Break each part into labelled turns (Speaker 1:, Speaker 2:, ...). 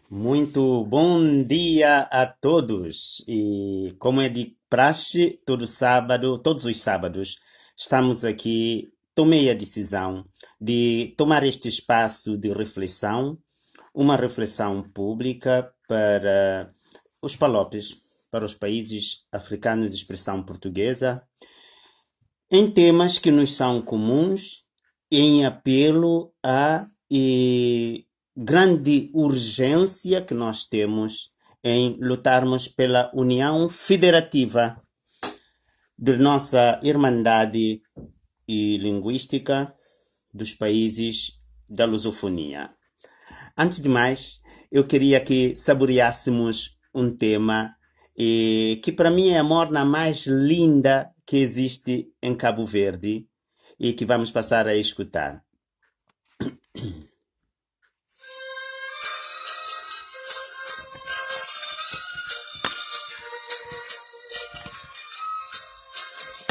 Speaker 1: Muito bom dia a todos. E como é de praxe, todo sábado, todos os sábados, estamos aqui. Tomei a decisão de tomar este espaço de reflexão, uma reflexão pública para os palopes, para os países africanos de expressão portuguesa, em temas que nos são comuns, em apelo à grande urgência que nós temos em lutarmos pela união federativa de nossa irmandade e linguística dos países da lusofonia. Antes de mais, eu queria que saboreássemos um tema que para mim é a morna mais linda que existe em Cabo Verde e que vamos passar a escutar.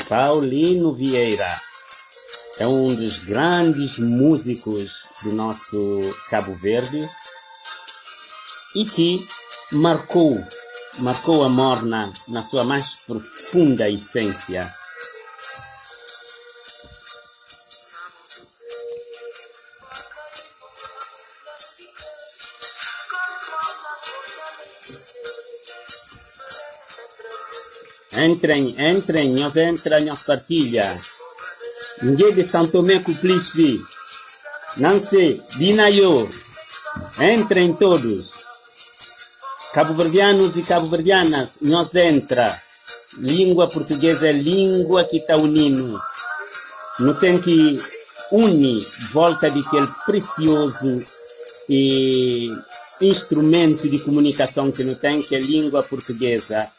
Speaker 1: Paulino Vieira é um dos grandes músicos do nosso Cabo Verde e que marcou a morna na sua mais profunda essência. Entrem, nós entrem, nós partilha. Ninguém de São Tomé Cumplice, Nancy, Dinayo, entrem todos. Cabo-verdianos e cabo-verdianas, nós entra. Língua portuguesa é língua que está unindo. Não tem que unir volta de aquele precioso instrumento de comunicação que não tem, que é a língua portuguesa.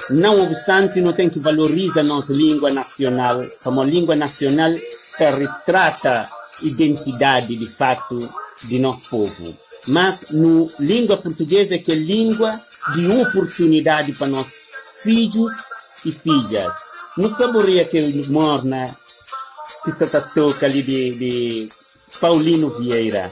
Speaker 1: Não obstante, não tem que valorizar a nossa língua nacional, como a língua nacional que retrata a identidade, de facto, de nosso povo. Mas, no língua portuguesa, que é língua de oportunidade para nossos filhos e filhas. Não saboreia que morna que se toca ali de Paulino Vieira.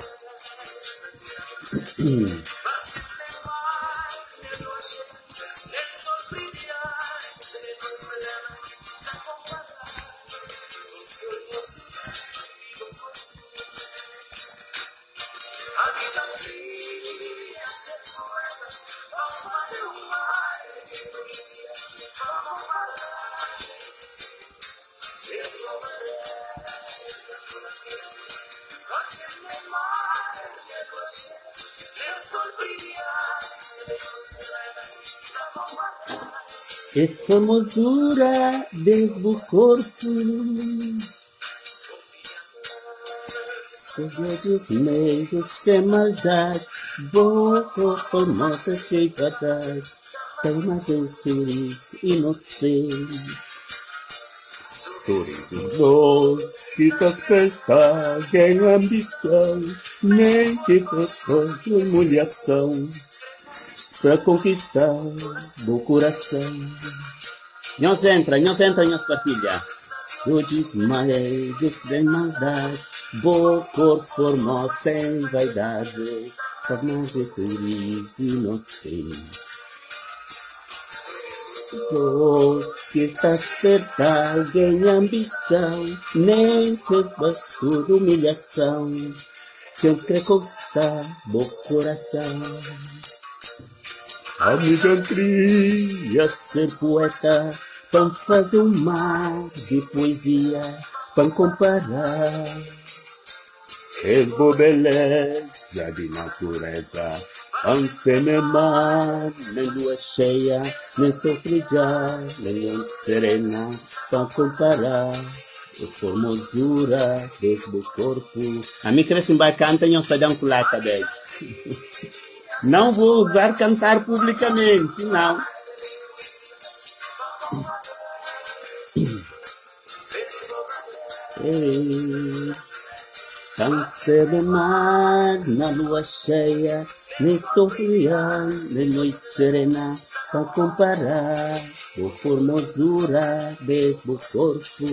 Speaker 1: Que formosura desde o corpo, segredos meios sem maldade, boa formosa cheivada, toma teu sorriso inocente. Sorriso doce que te desperta em ambição, nem te propõe humilhação para conquistar o coração. Nós entra, nós partilha. Eu desmaiei sem maldade, boa cor formosa sem vaidade, formando esse sorriso inocente. Doce que desperta em ambição, nem te bastou de humilhação, que eu quero conquistar o coração. A minha queria ser poeta, para fazer um mar de poesia, para comparar. É boa beleza de natureza, ante nem mar, nem lua cheia, nem sofrida, nem lua serena, para comparar. A formosura desde o corpo. A mim cresce em canta e não está dando culata dele. Não vou usar cantar publicamente, não. Câncer de mar na lua cheia, nem sofria, nem noite serena, para comparar a formosura desde o corpo.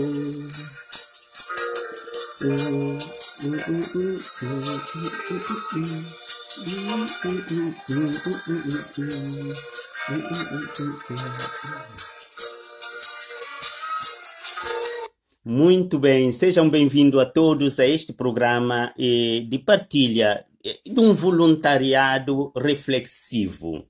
Speaker 1: Muito bem, sejam bem-vindos a todos a este programa de partilha de um voluntariado reflexivo.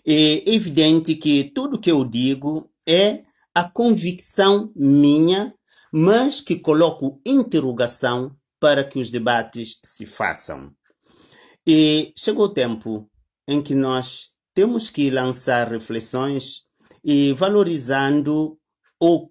Speaker 1: É evidente que tudo que eu digo é a convicção minha, mas que coloco interrogação para que os debates se façam. E chegou o tempo em que nós temos que lançar reflexões e valorizando ou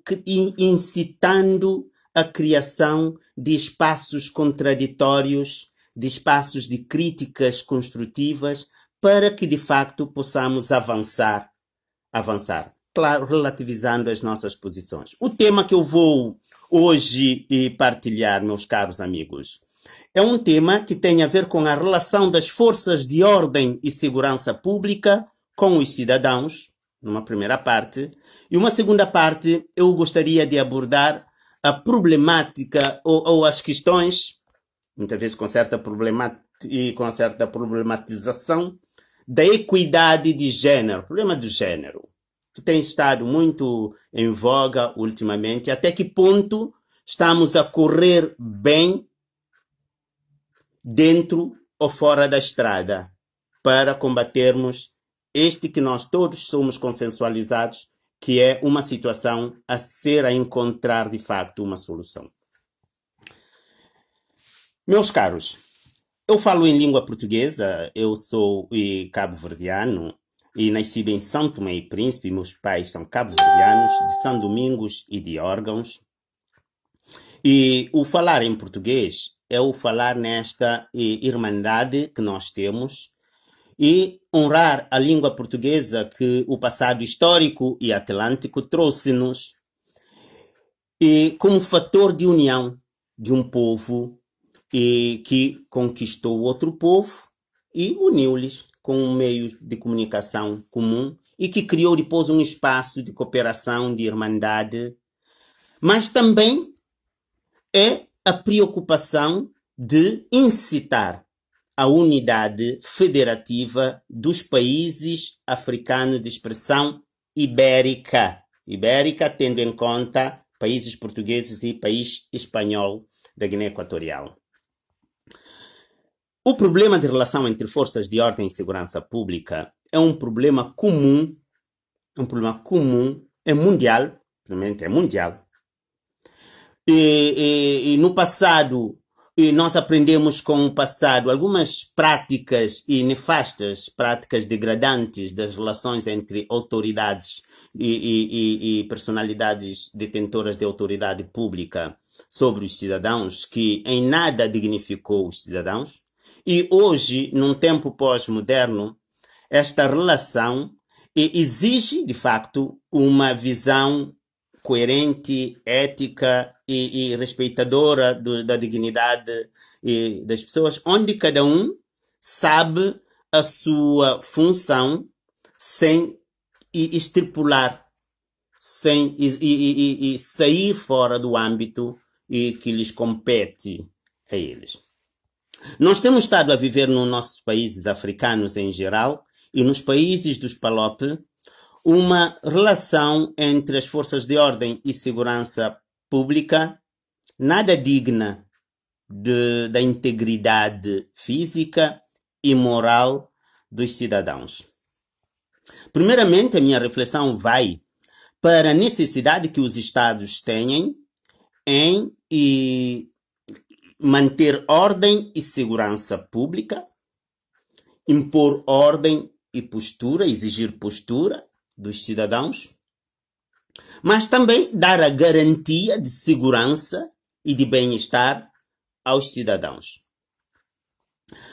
Speaker 1: incitando a criação de espaços contraditórios, de espaços de críticas construtivas, para que de facto possamos avançar. Claro, relativizando as nossas posições. O tema que eu vou hoje partilhar, meus caros amigos, é um tema que tem a ver com a relação das forças de ordem e segurança pública com os cidadãos, numa primeira parte, e uma segunda parte eu gostaria de abordar a problemática ou as questões, muitas vezes com certa problematização, da equidade de gênero, problema do gênero, que tem estado muito em voga ultimamente. Até que ponto estamos a correr bem dentro ou fora da estrada para combatermos este que nós todos somos consensualizados, que é uma situação a encontrar de facto uma solução. Meus caros, eu falo em língua portuguesa, eu sou cabo-verdiano e nascido em São Tomé e Príncipe. Meus pais são cabo-verdianos, de São Domingos e de Órgãos. E o falar em português é o falar nesta irmandade que nós temos e honrar a língua portuguesa que o passado histórico e atlântico trouxe-nos como fator de união de um povo que conquistou outro povo e uniu-lhes com um meio de comunicação comum e que criou depois um espaço de cooperação, de irmandade, mas também é a preocupação de incitar a unidade federativa dos países africanos de expressão ibérica. Ibérica, tendo em conta países portugueses e país espanhol da Guiné Equatorial. O problema de relação entre forças de ordem e segurança pública é um problema comum, é mundial, realmente é mundial. E no passado, nós aprendemos com o passado algumas práticas nefastas, práticas degradantes das relações entre autoridades e personalidades detentoras de autoridade pública sobre os cidadãos, que em nada dignificou os cidadãos. E hoje, num tempo pós-moderno, esta relação exige, de facto, uma visão coerente, ética e respeitadora da dignidade das pessoas, onde cada um sabe a sua função sem extrapolar, sem sair fora do âmbito que lhes compete a eles. Nós temos estado a viver nos nossos países africanos em geral e nos países dos PALOP uma relação entre as forças de ordem e segurança pública nada digna da integridade física e moral dos cidadãos. Primeiramente, a minha reflexão vai para a necessidade que os Estados têm em manter ordem e segurança pública, impor ordem e postura, exigir postura dos cidadãos, mas também dar a garantia de segurança e de bem-estar aos cidadãos.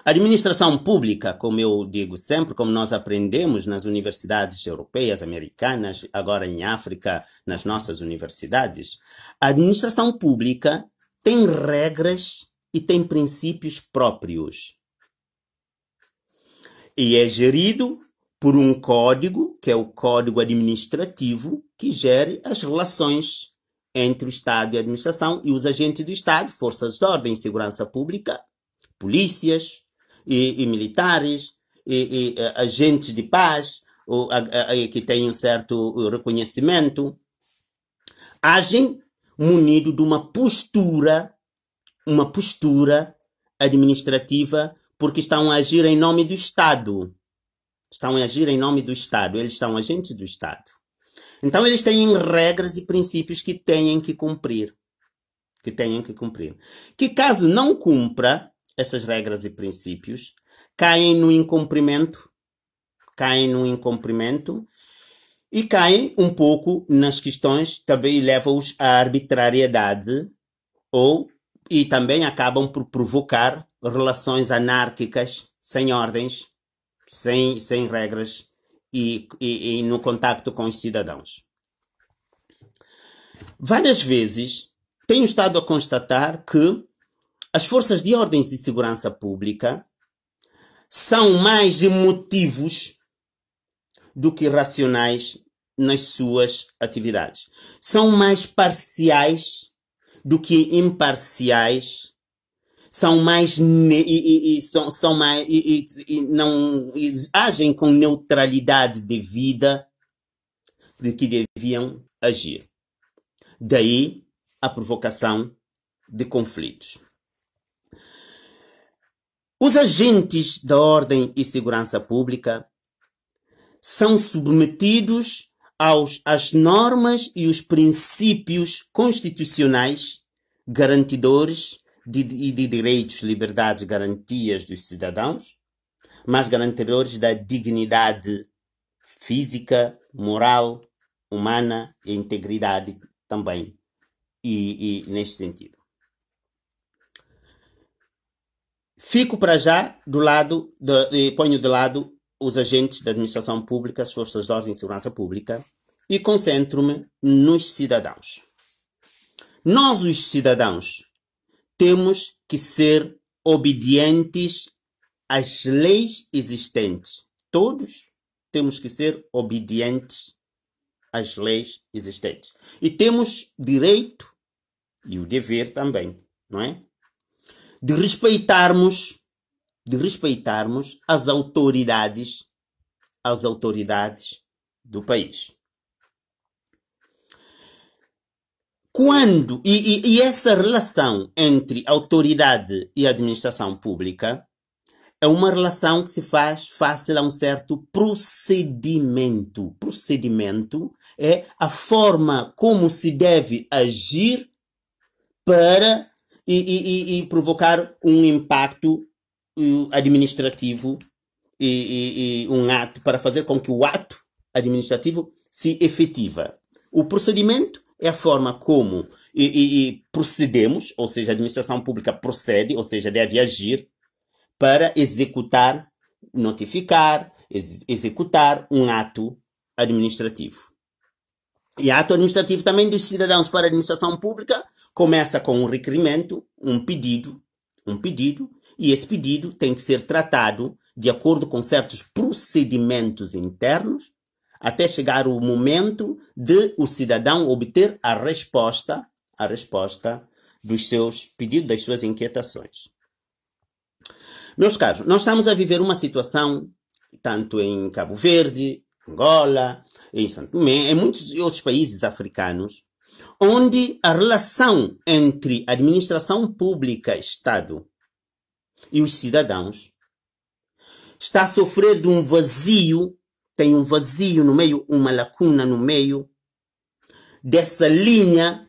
Speaker 1: A administração pública, como eu digo sempre, como nós aprendemos nas universidades europeias, americanas, agora em África, nas nossas universidades, a administração pública tem regras e tem princípios próprios. E é gerido por um código, que é o Código Administrativo, que gere as relações entre o Estado e a administração e os agentes do Estado, forças de ordem e segurança pública, polícias, e militares, agentes de paz, que têm um certo reconhecimento, agem munido de uma postura administrativa, porque estão a agir em nome do Estado. Estão a agir em nome do Estado. Eles são agentes do Estado. Então, eles têm regras e princípios que têm que cumprir. Que caso não cumpra essas regras e princípios, caem no incumprimento e caem um pouco nas questões, também levam-os à arbitrariedade e também acabam por provocar relações anárquicas, sem ordens, sem regras e no contacto com os cidadãos. Várias vezes tenho estado a constatar que as forças de ordens e segurança pública são mais emotivos do que racionais nas suas atividades. São mais parciais do que imparciais, agem com neutralidade devida de que deviam agir. Daí a provocação de conflitos. Os agentes da ordem e segurança pública são submetidos às normas e os princípios constitucionais garantidores de direitos, liberdades, garantias dos cidadãos, mas garantidores da dignidade física, moral, humana e integridade também. E neste sentido. Fico para já ponho de lado os agentes da administração pública, as forças de ordem e segurança pública, e concentro-me nos cidadãos. Nós, os cidadãos, temos que ser obedientes às leis existentes. Todos temos que ser obedientes às leis existentes. E temos direito, e o dever também, não é? De respeitarmos as autoridades do país. E essa relação entre autoridade e administração pública é uma relação que se faz fácil a um certo procedimento. Procedimento é a forma como se deve agir para e provocar um impacto administrativo e um ato, para fazer com que o ato administrativo se efetiva. O procedimento é a forma como procedemos, ou seja, a administração pública procede, ou seja, deve agir para executar, notificar, executar um ato administrativo. E ato administrativo também dos cidadãos para a administração pública começa com um requerimento, um pedido, e esse pedido tem que ser tratado de acordo com certos procedimentos internos, até chegar o momento de o cidadão obter a resposta dos seus pedidos, das suas inquietações. Meus caros, nós estamos a viver uma situação, tanto em Cabo Verde, Angola, em Santo Tomé, em muitos outros países africanos, onde a relação entre administração pública, Estado e os cidadãos está a sofrer de um vazio, tem um vazio no meio, uma lacuna no meio dessa linha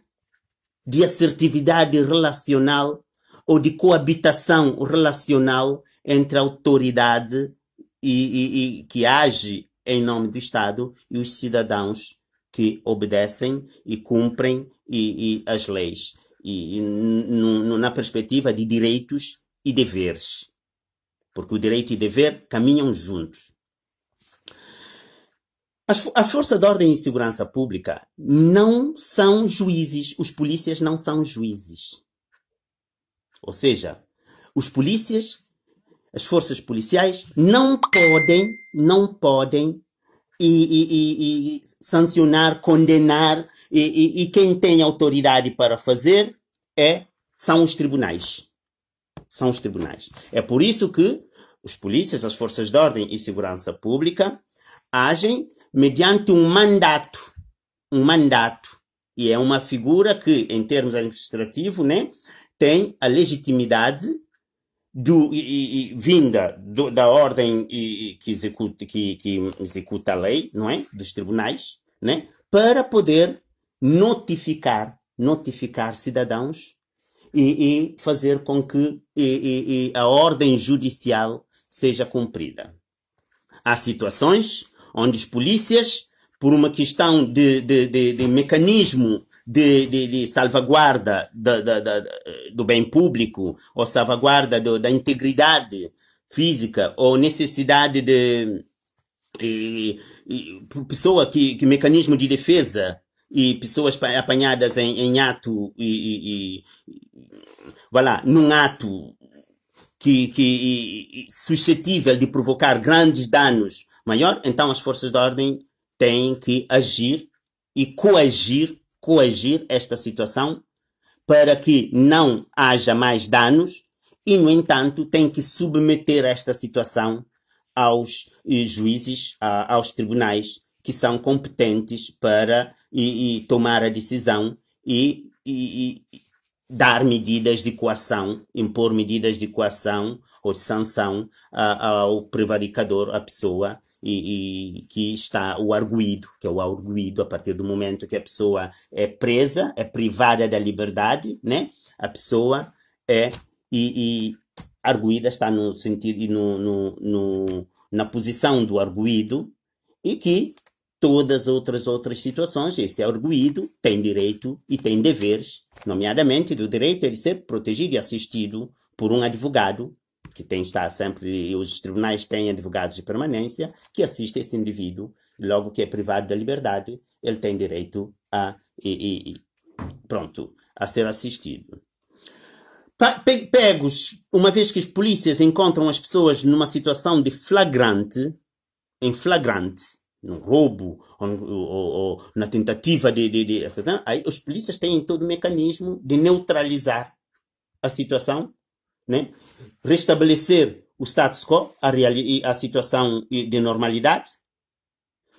Speaker 1: de assertividade relacional ou de coabitação relacional entre a autoridade que age em nome do Estado e os cidadãos que obedecem e cumprem as leis na perspectiva de direitos e deveres, porque o direito e o dever caminham juntos. A força de ordem e segurança pública não são juízes, os polícias não são juízes. Ou seja, os polícias, as forças policiais não podem sancionar, condenar, e quem tem autoridade para fazer são os tribunais. É por isso que Os polícias, as forças de ordem e segurança pública agem mediante um mandato. Um mandato. E é uma figura que, em termos administrativos, né, tem a legitimidade vinda da ordem que executa a lei, não é? Dos tribunais, né? Para poder notificar cidadãos e fazer com que a ordem judicial seja cumprida. Há situações onde os polícias, por uma questão de mecanismo de salvaguarda do bem público, ou salvaguarda da integridade física, ou necessidade de pessoa que mecanismo de defesa e pessoas apanhadas em ato voilà, num ato que suscetível de provocar grandes danos maior, então as forças de ordem têm que agir e coagir esta situação para que não haja mais danos e, no entanto, tem que submeter esta situação aos juízes, aos tribunais que são competentes para tomar a decisão e dar medidas de coação, impor medidas de coação ou de sanção ao prevaricador, à pessoa que está o arguido, que é o arguido a partir do momento que a pessoa é presa, é privada da liberdade, né? A pessoa é arguida, está no sentido na posição do arguido e que todas outras situações, esse arguido tem direito e tem deveres, nomeadamente do direito de ser protegido e assistido por um advogado, que tem de estar sempre, os tribunais têm advogados de permanência, que assiste esse indivíduo, logo que é privado da liberdade, ele tem direito a ser assistido. Pegos, uma vez que as polícias encontram as pessoas numa situação de flagrante, num roubo ou na tentativa aí os polícias têm todo o mecanismo de neutralizar a situação, né? Restabelecer o status quo, a situação de normalidade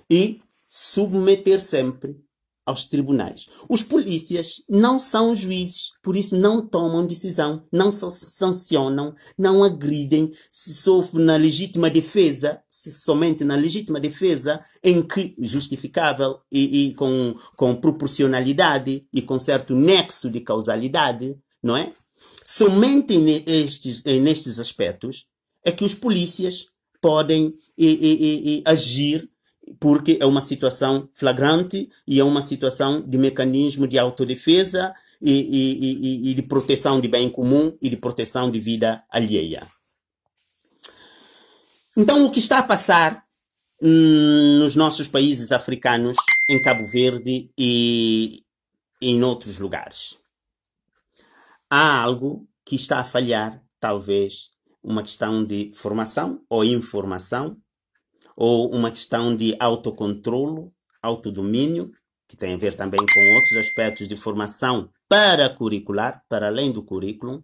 Speaker 1: e submeter sempre aos tribunais. Os polícias não são juízes, por isso não tomam decisão, não sancionam, não agridem, se sofre na legítima defesa, somente na legítima defesa, em que justificável e com proporcionalidade e com certo nexo de causalidade, não é? Somente nestes aspectos é que os polícias podem agir, porque é uma situação flagrante e é uma situação de mecanismo de autodefesa e de proteção de bem comum e de proteção de vida alheia. Então, o que está a passar nos nossos países africanos, em Cabo Verde e em outros lugares? Há algo que está a falhar, talvez uma questão de formação ou informação, ou uma questão de autocontrolo, autodomínio, que tem a ver também com outros aspectos de formação paracurricular, para além do currículo,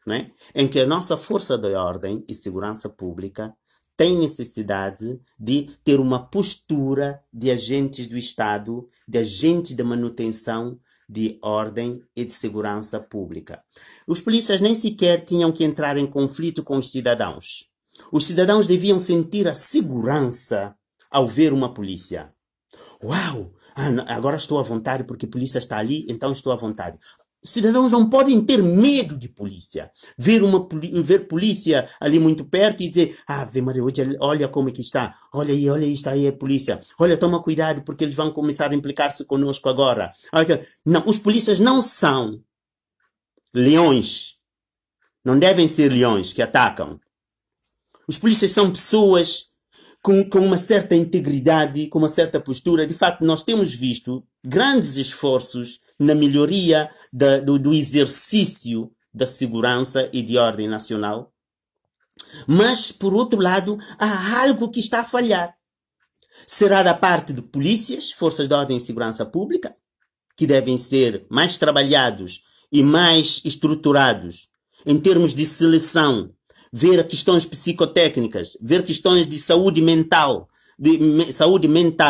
Speaker 1: né? Em que a nossa força de ordem e segurança pública tem necessidade de ter uma postura de agentes do Estado, de agentes de manutenção de ordem e de segurança pública. Os polícias nem sequer tinham que entrar em conflito com os cidadãos. Os cidadãos deviam sentir a segurança ao ver uma polícia. Uau! Agora estou à vontade porque a polícia está ali, então estou à vontade. Cidadãos não podem ter medo de polícia. Ver polícia ali muito perto e dizer: Ave Maria, olha como é que está. Olha aí, está aí a polícia. Olha, toma cuidado porque eles vão começar a implicar-se conosco agora. Não, os polícias não são leões. Não devem ser leões que atacam. Os polícias são pessoas com uma certa integridade, com uma certa postura. De facto, nós temos visto grandes esforços na melhoria do exercício da segurança e de ordem nacional. Mas, por outro lado, há algo que está a falhar. Será da parte de polícias, forças de ordem e segurança pública, que devem ser mais trabalhados e mais estruturados em termos de seleção ver questões psicotécnicas, ver questões de saúde mental,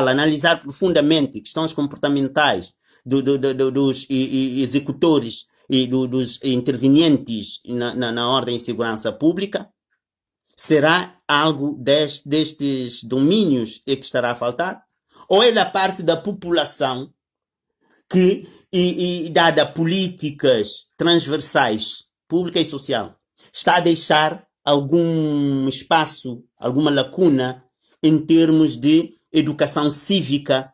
Speaker 1: analisar profundamente questões comportamentais dos executores e dos intervenientes na ordem de segurança pública. Será algo destes domínios que estará a faltar? Ou é da parte da população que, dada políticas transversais, pública e social, está a deixar algum espaço, alguma lacuna em termos de educação cívica,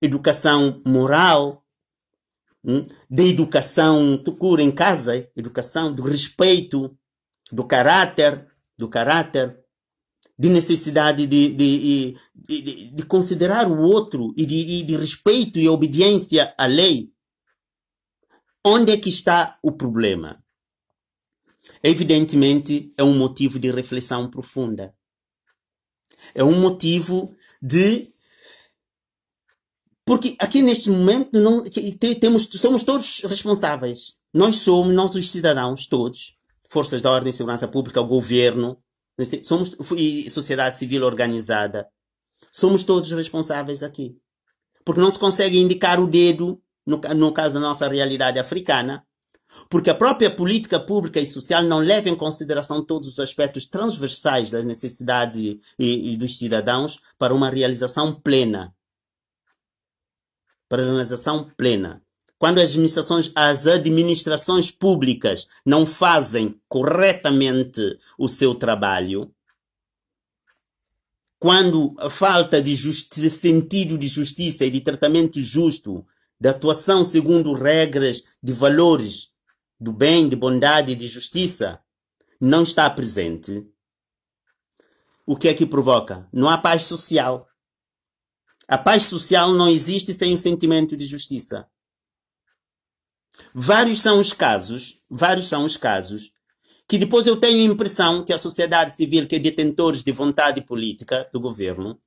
Speaker 1: educação moral, de educação em casa, educação do respeito, do caráter, de necessidade de considerar o outro e de respeito e obediência à lei. Onde é que está o problema? Evidentemente, é um motivo de reflexão profunda. É um motivo de... Porque aqui neste momento somos todos responsáveis. Nós os cidadãos, todos, forças da ordem e segurança pública, o governo, e sociedade civil organizada, somos todos responsáveis aqui. Porque não se consegue indicar o dedo, no caso da nossa realidade africana, porque a própria política pública e social não leva em consideração todos os aspectos transversais das necessidades e dos cidadãos para uma realização plena. Quando as administrações públicas não fazem corretamente o seu trabalho, quando a falta de sentido de justiça e de tratamento justo, de atuação segundo regras de valores do bem, de bondade e de justiça, não está presente, o que é que provoca? Não há paz social. A paz social não existe sem o sentimento de justiça. Vários são os casos que depois eu tenho a impressão que a sociedade civil, que é detentores de vontade política do governo,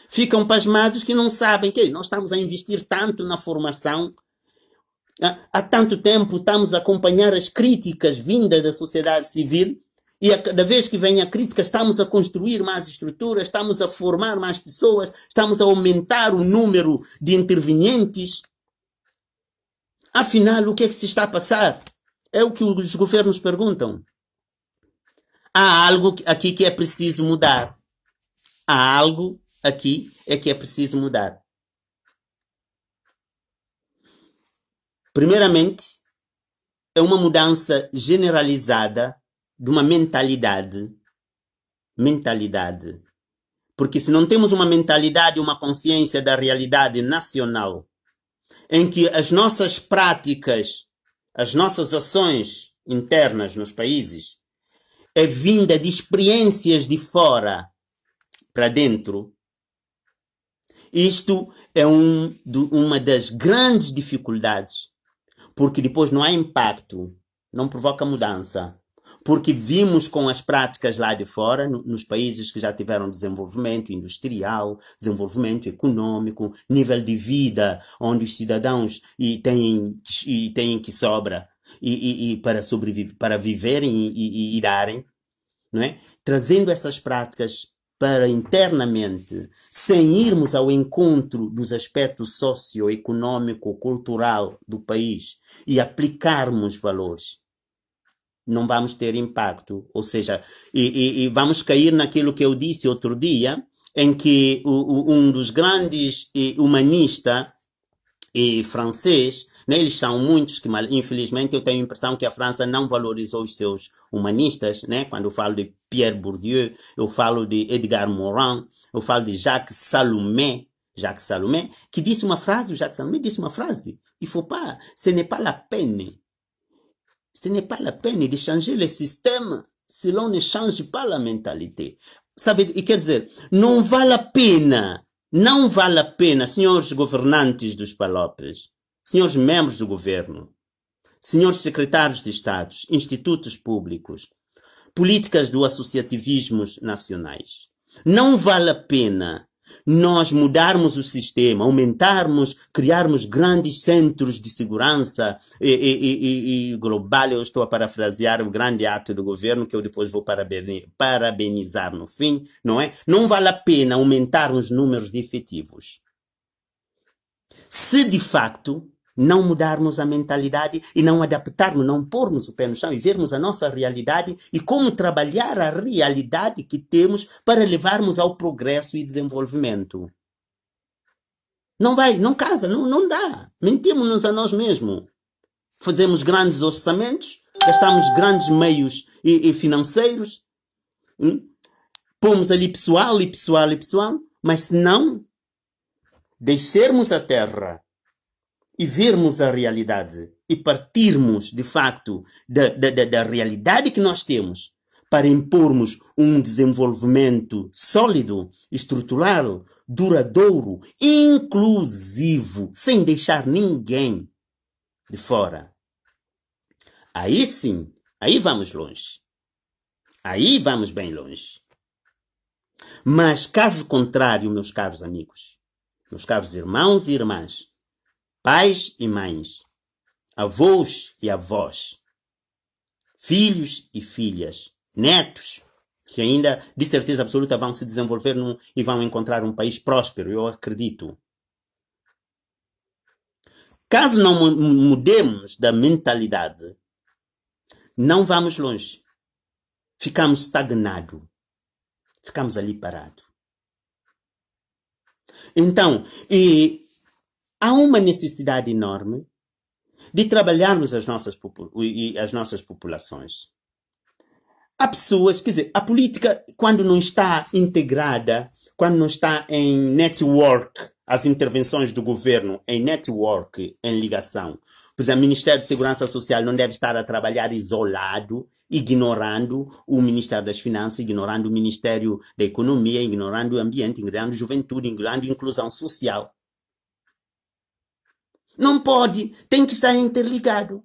Speaker 1: ficam pasmados que não sabem que nós estamos a investir tanto na formação, há tanto tempo estamos a acompanhar as críticas vindas da sociedade civil e cada vez que vem a crítica estamos a construir mais estruturas, estamos a formar mais pessoas, estamos a aumentar o número de intervenientes. Afinal, o que é que se está a passar? É o que os governos perguntam. Há algo aqui que é preciso mudar. Há algo aqui que é preciso mudar. Primeiramente, é uma mudança generalizada de uma mentalidade. Porque se não temos uma mentalidade, uma consciência da realidade nacional, em que as nossas práticas, as nossas ações internas nos países, é vinda de experiências de fora para dentro, isto é uma das grandes dificuldades, porque depois não há impacto, não provoca mudança. Porque vimos com as práticas lá de fora, nos países que já tiveram desenvolvimento industrial, desenvolvimento econômico, nível de vida, onde os cidadãos têm que sobra para sobreviver, para viverem e darem, não é? Trazendo essas práticas para internamente, sem irmos ao encontro dos aspectos socioeconômico, cultural do país e aplicarmos valores, não vamos ter impacto. Ou seja, vamos cair naquilo que eu disse outro dia, em que um dos grandes humanistas francês, né, eles são muitos que, infelizmente, eu tenho a impressão que a França não valorizou os seus humanistas, né? Quando eu falo de Pierre Bourdieu, eu falo de Edgar Morin, eu falo de Jacques Salomé, que disse uma frase, il faut pas, ce n'est pas la peine de changer le système se l'on ne change pas la mentalité. Sabe, e quer dizer, não vale a pena, senhores governantes dos PALOPes, senhores membros do governo, senhores secretários de Estado, institutos públicos, políticas do associativismo nacionais. Não vale a pena nós mudarmos o sistema, aumentarmos, criarmos grandes centros de segurança e global, eu estou a parafrasear o grande ato do governo, que eu depois vou parabenizar no fim, não é? Não vale a pena aumentar os números de efetivos se de facto não mudarmos a mentalidade e não adaptarmos, não pormos o pé no chão e vermos a nossa realidade e como trabalhar a realidade que temos para levarmos ao progresso e desenvolvimento. Não vai, não casa, não dá. Mentimos-nos a nós mesmos. Fazemos grandes orçamentos, gastamos grandes meios e financeiros, pomos ali pessoal, mas se não deixarmos a terra e vermos a realidade e partirmos, de facto, da realidade que nós temos para impormos um desenvolvimento sólido, estrutural, duradouro, inclusivo, sem deixar ninguém de fora. Aí sim, aí vamos longe. Aí vamos bem longe. Mas caso contrário, meus caros amigos, meus caros irmãos e irmãs, pais e mães, avós e avós, filhos e filhas, netos, que ainda, de certeza absoluta, vão se desenvolver e vão encontrar um país próspero, eu acredito. Caso não mudemos da mentalidade, não vamos longe. Ficamos estagnados. Ficamos ali parados. Então, há uma necessidade enorme de trabalharmos as nossas populações. Há pessoas, quer dizer, a política, quando não está integrada, quando não está em network, as intervenções do governo em network, em ligação. Por exemplo, o Ministério de Segurança Social não deve estar a trabalhar isolado, ignorando o Ministério das Finanças, ignorando o Ministério da Economia, ignorando o ambiente, ignorando a juventude, ignorando a inclusão social. Não pode, tem que estar interligado.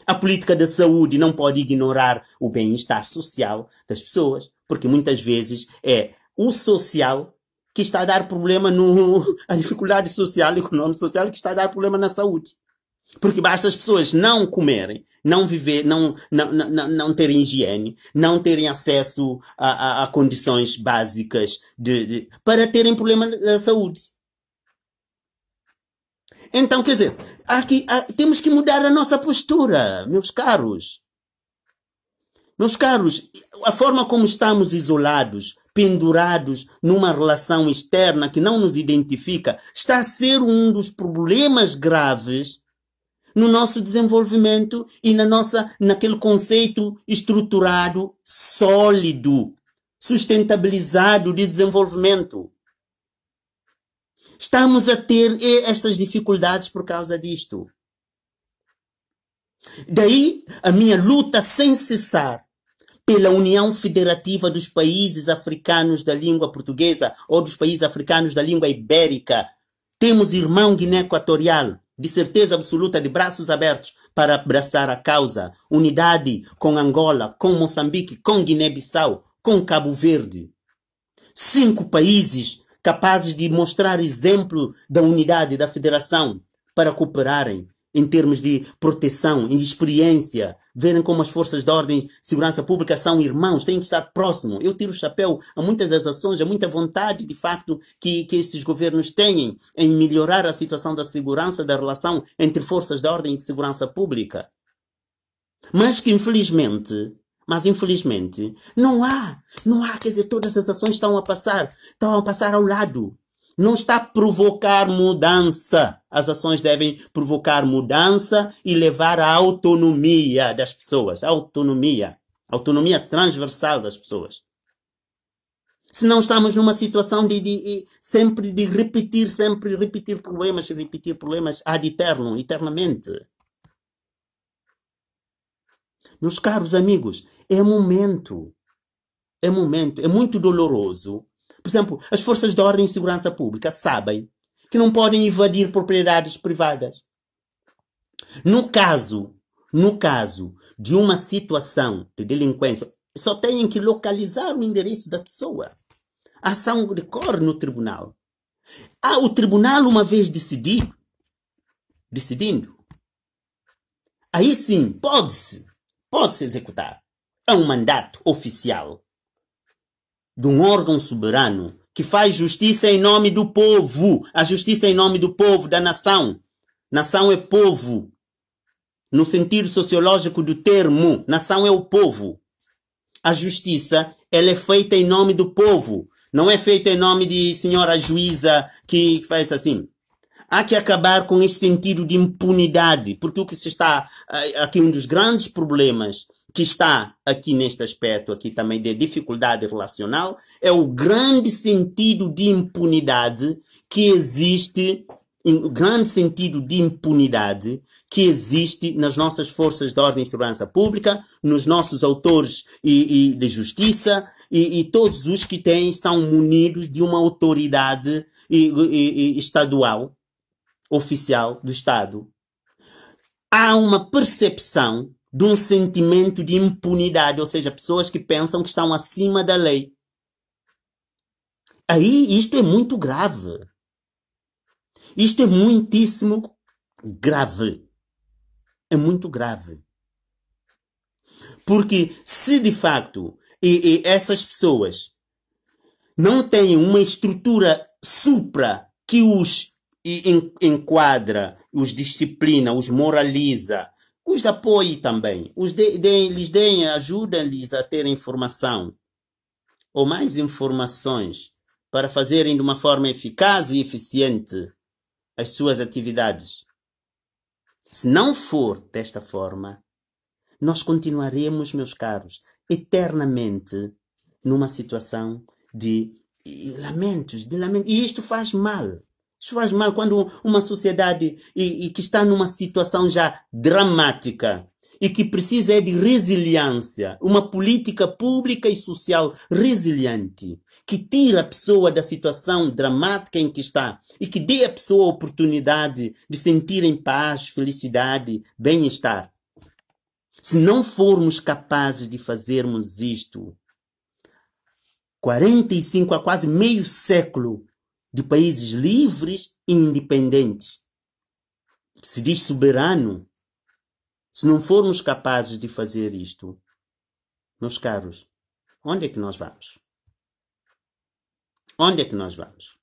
Speaker 1: A política da saúde não pode ignorar o bem-estar social das pessoas, porque muitas vezes é o social que está a dar problema a dificuldade social, econômica social que está a dar problema na saúde. Porque basta as pessoas não comerem, não viver, não terem higiene, não terem acesso a condições básicas para terem problema da saúde. Então, quer dizer, temos que mudar a nossa postura, meus caros. Meus caros, a forma como estamos isolados, pendurados numa relação externa que não nos identifica, está a ser um dos problemas graves no nosso desenvolvimento e naquele conceito estruturado, sólido, sustentabilizado de desenvolvimento. Estamos a ter estas dificuldades por causa disto. Daí a minha luta sem cessar pela União Federativa dos Países Africanos da Língua Portuguesa ou dos países africanos da língua ibérica. Temos irmão Guiné Equatorial, de certeza absoluta, de braços abertos para abraçar a causa. Unidade com Angola, com Moçambique, com Guiné-Bissau, com Cabo Verde. 5 países capazes de mostrar exemplo da unidade da federação para cooperarem em termos de proteção, de experiência, verem como as forças de ordem e segurança pública são irmãos, têm que estar próximos. Eu tiro o chapéu a muitas das ações, a muita vontade, de facto, que esses governos têm em melhorar a situação da segurança, da relação entre forças de ordem e de segurança pública. Mas que, infelizmente, não há, quer dizer, todas as ações estão a passar ao lado. Não está a provocar mudança. As ações devem provocar mudança e levar à autonomia das pessoas. Autonomia transversal das pessoas. Se não estamos numa situação de sempre repetir problemas ad eterno, eternamente. Meus caros amigos, é momento, é muito doloroso. Por exemplo, as forças de ordem e segurança pública sabem que não podem invadir propriedades privadas. No caso de uma situação de delinquência, só têm que localizar o endereço da pessoa. A ação decorre no tribunal. O tribunal, uma vez decidindo, aí sim, pode-se executar. É um mandato oficial de um órgão soberano que faz justiça em nome do povo. A justiça é em nome do povo, da nação. Nação é povo. No sentido sociológico do termo, nação é o povo. A justiça, ela é feita em nome do povo. Não é feita em nome de senhora juíza que faz assim. Há que acabar com esse sentido de impunidade, porque o que se está aqui, um dos grandes problemas que está aqui neste aspecto aqui também de dificuldade relacional, é o grande sentido de impunidade que existe, o grande sentido de impunidade que existe nas nossas forças de ordem e segurança pública, nos nossos autores e de justiça, e todos os que são munidos de uma autoridade estadual, oficial do Estado. Há uma percepção de um sentimento de impunidade, ou seja, pessoas que pensam que estão acima da lei. Aí isto é muito grave. Isto é muitíssimo grave. É muito grave. Porque se de facto essas pessoas não têm uma estrutura supra que os enquadra, os disciplina, os moraliza, os apoie também, lhes deem, ajudem-lhes a ter informação ou mais informações para fazerem de uma forma eficaz e eficiente as suas atividades. Se não for desta forma, nós continuaremos, meus caros, eternamente numa situação de lamentos. E isto faz mal. Isso faz mal quando uma sociedade que está numa situação já dramática e que precisa de resiliência, uma política pública e social resiliente, que tira a pessoa da situação dramática em que está e que dê à pessoa a oportunidade de sentir em paz, felicidade, bem-estar. Se não formos capazes de fazermos isto, 45 a quase meio século de países livres e independentes, se diz soberano, se não formos capazes de fazer isto, meus caros, onde é que nós vamos? Onde é que nós vamos?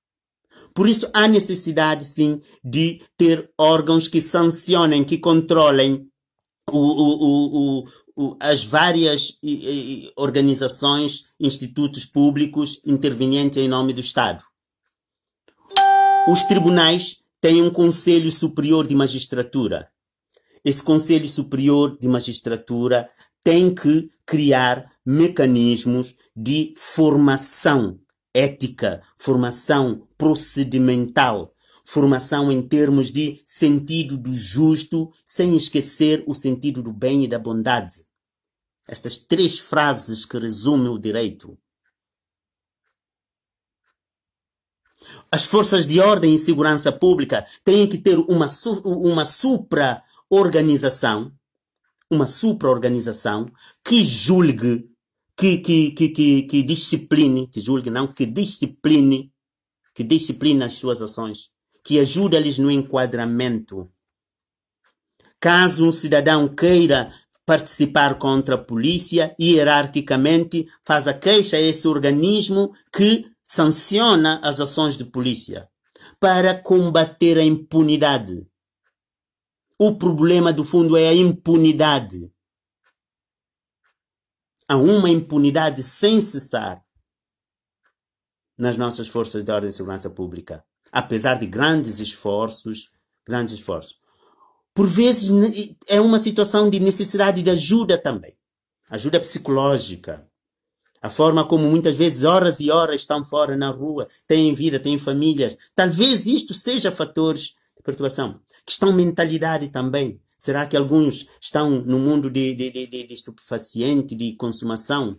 Speaker 1: Por isso há necessidade, sim, de ter órgãos que sancionem, que controlem as várias organizações, institutos públicos intervenientes em nome do Estado. Os tribunais têm um Conselho Superior de Magistratura. Esse Conselho Superior de Magistratura tem que criar mecanismos de formação ética, formação procedimental, formação em termos de sentido do justo, sem esquecer o sentido do bem e da bondade. Estas 3 frases que resumem o direito. As forças de ordem e segurança pública têm que ter uma supra-organização, que julgue, que discipline, que discipline as suas ações, que ajude-lhes no enquadramento. Caso um cidadão queira participar contra a polícia, hierarquicamente faz a queixa a esse organismo que sanciona as ações de polícia para combater a impunidade. O problema do fundo é a impunidade. Há uma impunidade sem cessar nas nossas forças de ordem e segurança pública, apesar de grandes esforços. Por vezes é uma situação de necessidade de ajuda também, ajuda psicológica. A forma como muitas vezes horas e horas estão fora na rua, têm vida, têm famílias. Talvez isto seja fatores de perturbação. Questão mentalidade também. Será que alguns estão no mundo de estupefaciente, de consumação?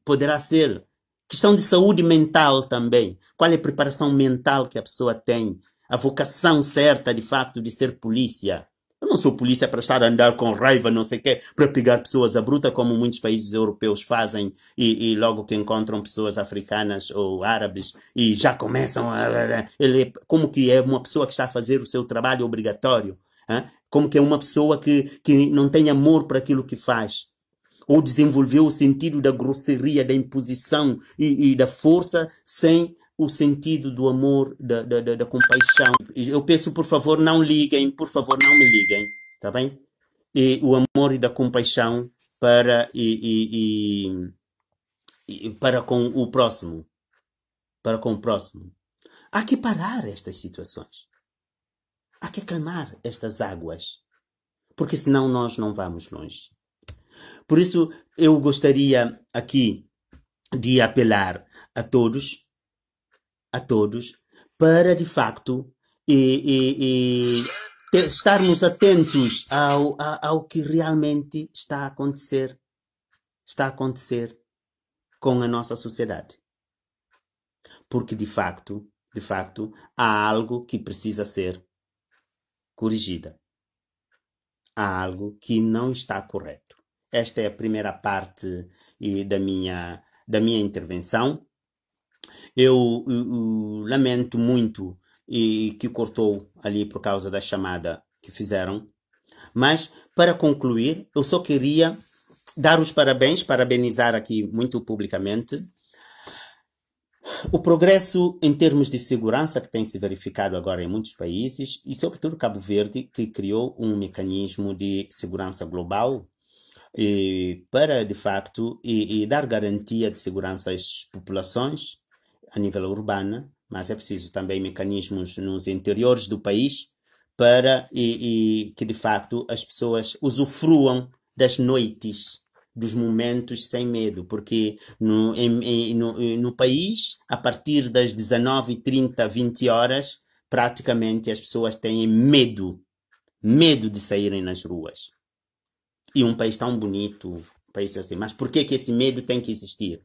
Speaker 1: Poderá ser. Questão de saúde mental também. Qual é a preparação mental que a pessoa tem? A vocação certa, de facto, de ser polícia. Eu não sou polícia para estar a andar com raiva, não sei o quê, para pegar pessoas à bruta, como muitos países europeus fazem, e logo que encontram pessoas africanas ou árabes, e já começam a... Como que é uma pessoa que está a fazer o seu trabalho obrigatório? Hã? Como que é uma pessoa que não tem amor por aquilo que faz? Ou desenvolveu o sentido da grosseria, da imposição e da força sem o sentido do amor, da compaixão. Eu peço, por favor, não liguem, por favor, não me liguem, tá bem? E o amor e da compaixão para, para com o próximo, para com o próximo. Há que parar estas situações. Há que acalmar estas águas, porque senão nós não vamos longe. Por isso, eu gostaria aqui de apelar a todos, para de facto estarmos atentos ao que realmente está a acontecer com a nossa sociedade. Porque de facto, há algo que precisa ser corrigida. Há algo que não está correto. Esta é a primeira parte da minha intervenção. Eu lamento muito que cortou ali por causa da chamada que fizeram. Mas, para concluir, eu só queria dar os parabéns, parabenizar aqui muito publicamente o progresso em termos de segurança que tem se verificado agora em muitos países e, sobretudo, Cabo Verde, que criou um mecanismo de segurança global para, de facto, dar garantia de segurança às populações a nível urbano, mas é preciso também mecanismos nos interiores do país para que, de facto, as pessoas usufruam das noites, dos momentos sem medo, porque no país, a partir das 19h30, 20 horas, praticamente as pessoas têm medo de saírem nas ruas. E um país tão bonito, um país assim, mas por que esse medo tem que existir?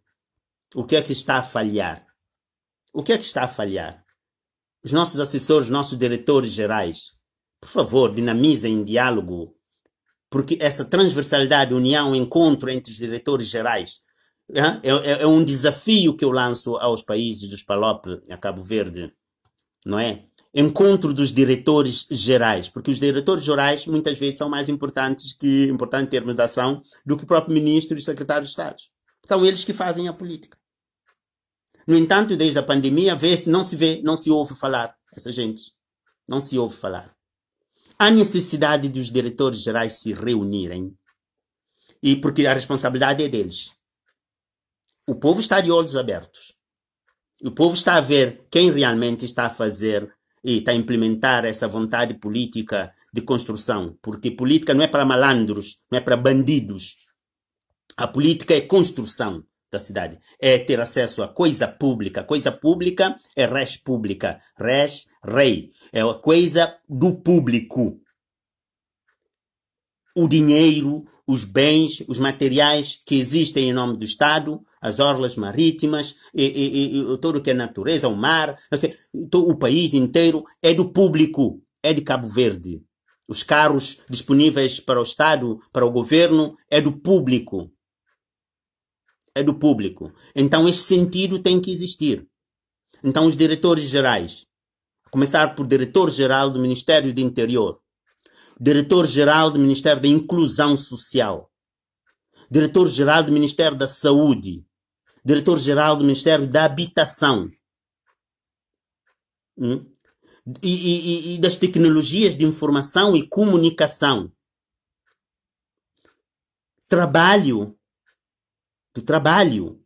Speaker 1: O que é que está a falhar? O que é que está a falhar? Os nossos assessores, os nossos diretores gerais, por favor, dinamizem diálogo, porque essa transversalidade, união, encontro entre os diretores gerais é um desafio que eu lanço aos países dos PALOP, a Cabo Verde, não é? Encontro dos diretores gerais, porque os diretores gerais muitas vezes são mais importantes em termos de ação do que o próprio ministro e o secretário de Estado. São eles que fazem a política. No entanto, desde a pandemia, não se ouve falar essa gente. Não se ouve falar. Há necessidade dos diretores gerais se reunirem, e porque a responsabilidade é deles. O povo está de olhos abertos. O povo está a ver quem realmente está a fazer e está a implementar essa vontade política de construção. Porque política não é para malandros, não é para bandidos. A política é construção da cidade. É ter acesso a coisa pública. Coisa pública é res pública. Res, rei. É a coisa do público. O dinheiro, os bens, os materiais que existem em nome do Estado, as orlas marítimas, tudo o que é natureza, o mar, o país inteiro é do público, é de Cabo Verde. Os carros disponíveis para o Estado, para o governo, é do público. É do público. Então esse sentido tem que existir. Então os diretores gerais, a começar por diretor-geral do Ministério do Interior, diretor-geral do Ministério da Inclusão Social, diretor-geral do Ministério da Saúde, diretor-geral do Ministério da Habitação e das tecnologias de informação e comunicação. Do trabalho.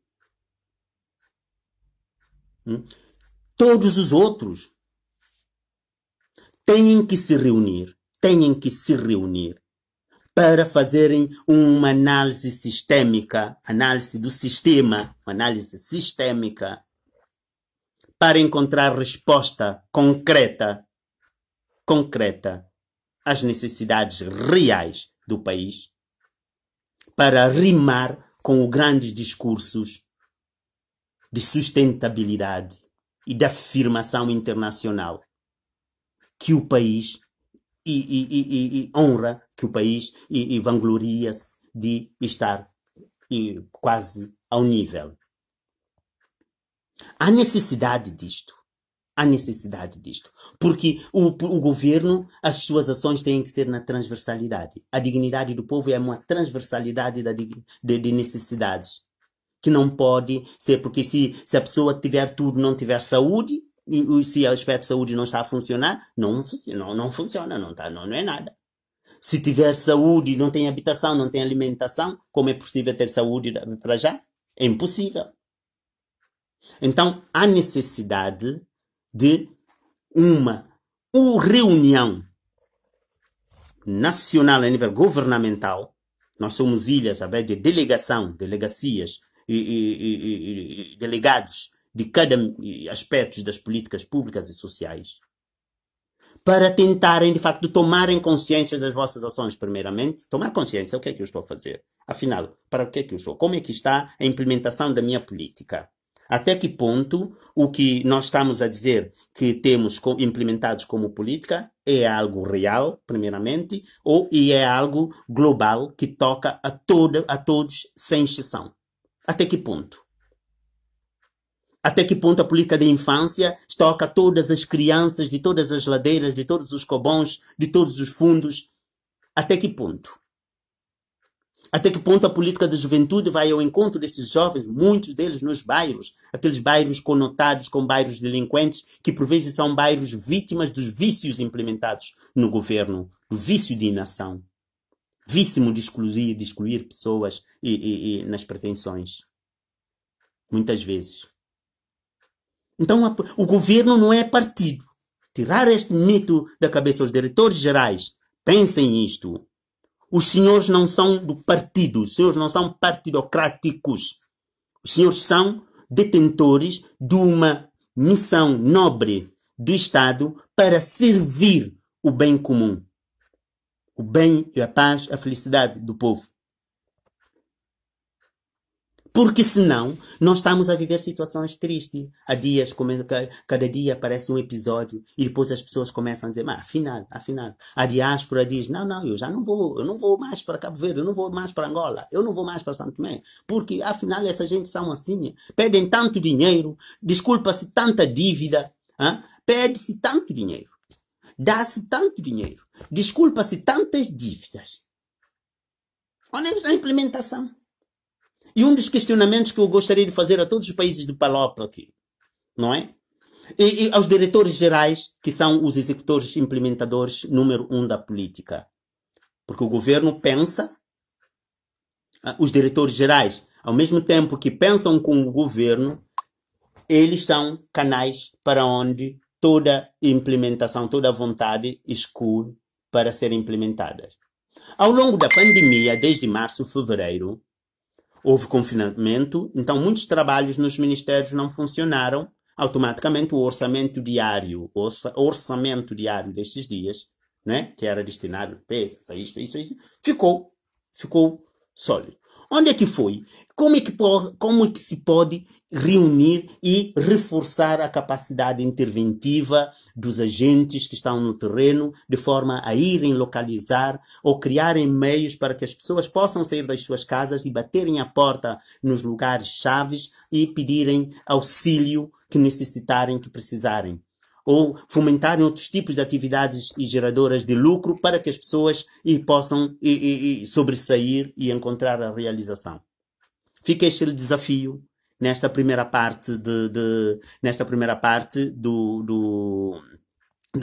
Speaker 1: Todos os outros têm que se reunir para fazerem uma análise sistêmica, análise do sistema, uma análise sistêmica, para encontrar resposta concreta às necessidades reais do país, para rimar com os grandes discursos de sustentabilidade e de afirmação internacional que o país e honra que o país e vangloria-se de estar quase ao nível. Há necessidade disto. Há necessidade disto. Porque o governo, as suas ações têm que ser na transversalidade. A dignidade do povo é uma transversalidade de necessidades. Que não pode ser, porque se a pessoa tiver tudo, não tiver saúde, e se o aspecto de saúde não está a funcionar, não funciona, não é nada. Se tiver saúde, não tem habitação, não tem alimentação, como é possível ter saúde para já? É impossível. Então, há necessidade de uma reunião nacional a nível governamental. Nós somos ilhas, através de delegacias e delegados de cada aspecto das políticas públicas e sociais, para tentarem, de facto, tomarem consciência das vossas ações, primeiramente. Tomar consciência, o que é que eu estou a fazer? Afinal, para o que é que eu estou? Como é que está a implementação da minha política? Até que ponto o que nós estamos a dizer que temos implementados como política é algo real, primeiramente, e é algo global que toca a todos sem exceção? Até que ponto? Até que ponto a política da infância toca a todas as crianças de todas as ladeiras, de todos os cobons, de todos os fundos? Até que ponto? Até que ponto a política da juventude vai ao encontro desses jovens, muitos deles nos bairros, aqueles bairros conotados com bairros delinquentes, que por vezes são bairros vítimas dos vícios implementados no governo, do vício de inação, vício de excluir pessoas e nas pretensões. Muitas vezes. Então o governo não é partido. Tirar este mito da cabeça aos diretores gerais. Pensem isto. Os senhores não são do partido, os senhores não são partidocráticos. Os senhores são detentores de uma missão nobre do Estado para servir o bem comum. O bem e a paz, a felicidade do povo. Porque senão, nós estamos a viver situações tristes. Há dias, cada dia aparece um episódio e depois as pessoas começam a dizer, mas afinal, a diáspora diz, não, eu não vou mais para Cabo Verde, eu não vou mais para Angola, eu não vou mais para Santo Tomé, porque afinal essa gente são assim, pedem tanto dinheiro, desculpa-se tanta dívida, pede-se tanto dinheiro, dá-se tanto dinheiro, desculpa-se tantas dívidas. Onde é a implementação? E um dos questionamentos que eu gostaria de fazer a todos os países do PALOP aqui, não é? E aos diretores gerais, que são os executores implementadores número 1 da política. Porque o governo pensa, os diretores gerais, ao mesmo tempo que pensam com o governo, eles são canais para onde toda implementação, toda vontade escura para serem implementadas. Ao longo da pandemia, desde março, fevereiro, houve confinamento, então muitos trabalhos nos ministérios não funcionaram. Automaticamente o orçamento diário destes dias, né, que era destinado a isto, ficou sólido. Onde é que foi? Como é que se pode reunir e reforçar a capacidade interventiva dos agentes que estão no terreno, de forma a irem localizar ou criarem meios para que as pessoas possam sair das suas casas e baterem a porta nos lugares chaves e pedirem auxílio que necessitarem, que precisarem? Ou fomentarem outros tipos de atividades e geradoras de lucro para que as pessoas possam sobressair e encontrar a realização. Fica este desafio nesta primeira parte da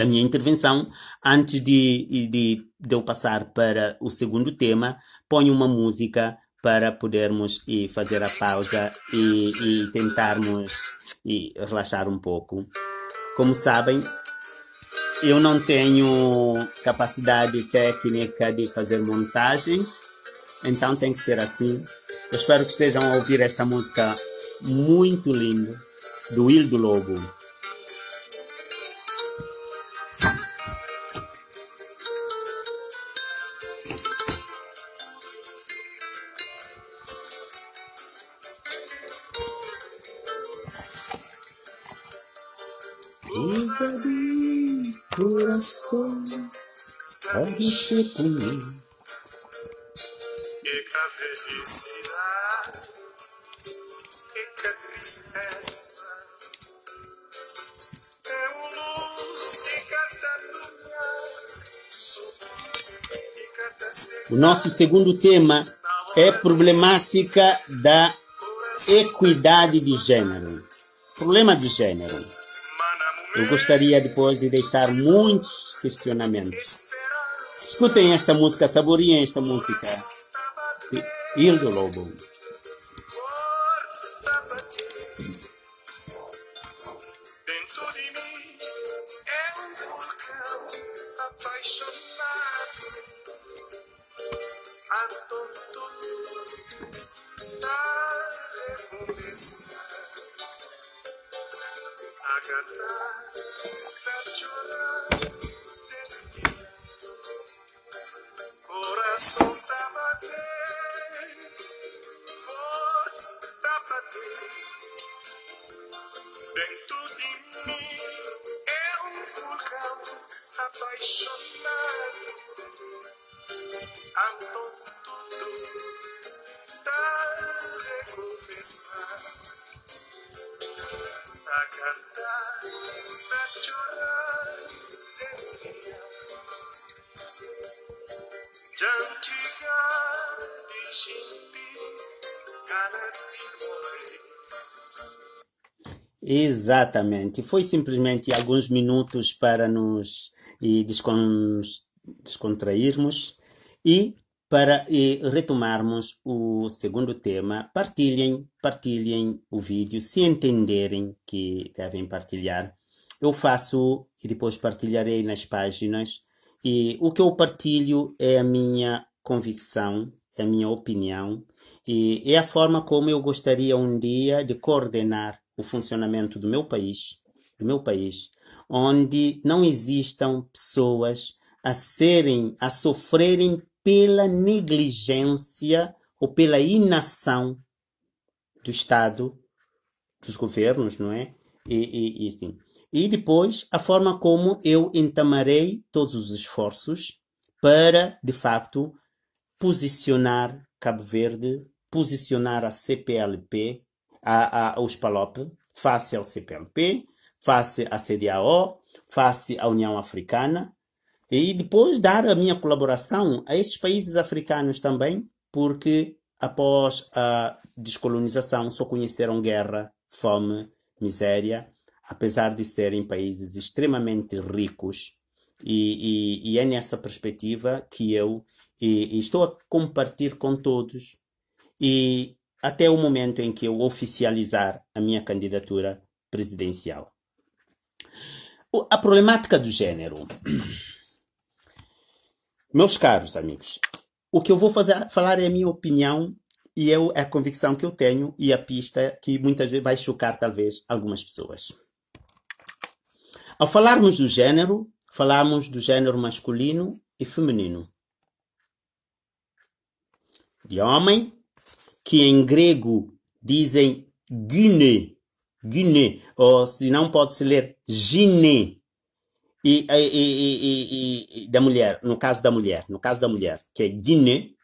Speaker 1: minha intervenção. Antes de eu passar para o segundo tema, ponho uma música para podermos fazer a pausa e tentarmos relaxar um pouco. Como sabem, eu não tenho capacidade técnica de fazer montagens, então tem que ser assim. Eu espero que estejam a ouvir esta música muito linda, do Hildo Lobo. Coisa do coração, a mexer comigo.
Speaker 2: E que a felicidade, e que a tristeza, é luz de cada lugar, de cada
Speaker 1: O nosso segundo tema é problemática da equidade de gênero. Problema de gênero. Eu gostaria depois de deixar muitos questionamentos. Escutem esta música, saboriem esta música. Hildo Lobo.
Speaker 2: dentro de mim é vulcão apaixonado. A tonto da recomeçar, a cantar, a chorar dentro de mim. Coração tá batendo, forte tá batendo. Dentro de mim é vulcão apaixonado. A tudo tá recomeçar, a cantar, a chorar de dia. Jantiga de gente, cara de morrer.
Speaker 1: Exatamente. Foi simplesmente alguns minutos para nos descontrairmos e para retomarmos o segundo tema. Partilhem o vídeo, se entenderem que devem partilhar. Eu faço e depois partilharei nas páginas. E o que eu partilho é a minha convicção, é a minha opinião e é a forma como eu gostaria um dia de coordenar o funcionamento do meu país, onde não existam pessoas a sofrerem pela negligência ou pela inação do Estado, dos governos, não é? E sim. E depois, a forma como eu entamarei todos os esforços para, de facto, posicionar Cabo Verde, posicionar a CPLP, os PALOP, face ao CPLP, face à CEDEAO, face à União Africana, e depois dar a minha colaboração a esses países africanos também, porque após a descolonização só conheceram guerra, fome, miséria, apesar de serem países extremamente ricos. E é nessa perspectiva que eu estou a compartilhar com todos e até o momento em que eu oficializar a minha candidatura presidencial. A problemática do gênero. Meus caros amigos, o que eu vou falar é a minha opinião e é a convicção que eu tenho e a pista que muitas vezes vai chocar talvez algumas pessoas. Ao falarmos do gênero, falamos do gênero masculino e feminino. De homem, que em grego dizem gyne, ou se não pode-se ler gyne, e da mulher, no caso da mulher, que é gyne,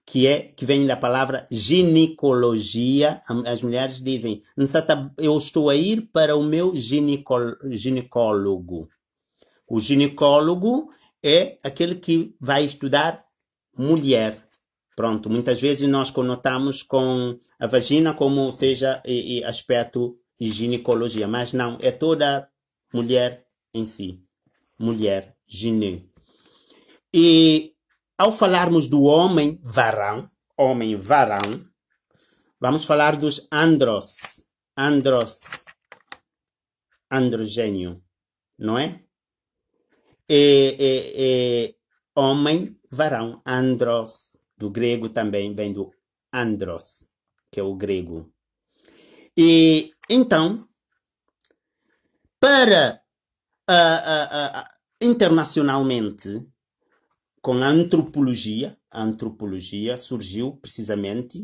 Speaker 1: que vem da palavra ginecologia. As mulheres dizem, eu estou a ir para o meu ginecólogo. O ginecólogo é aquele que vai estudar mulher. Pronto, muitas vezes nós conotamos com a vagina como seja aspecto de ginecologia, mas não, é toda mulher em si. Mulher, gine. E ao falarmos do homem varão, vamos falar dos androgênio, não é? Homem, varão, andros, do grego também vem do andros, que é o grego. E então, para internacionalmente, com a antropologia surgiu precisamente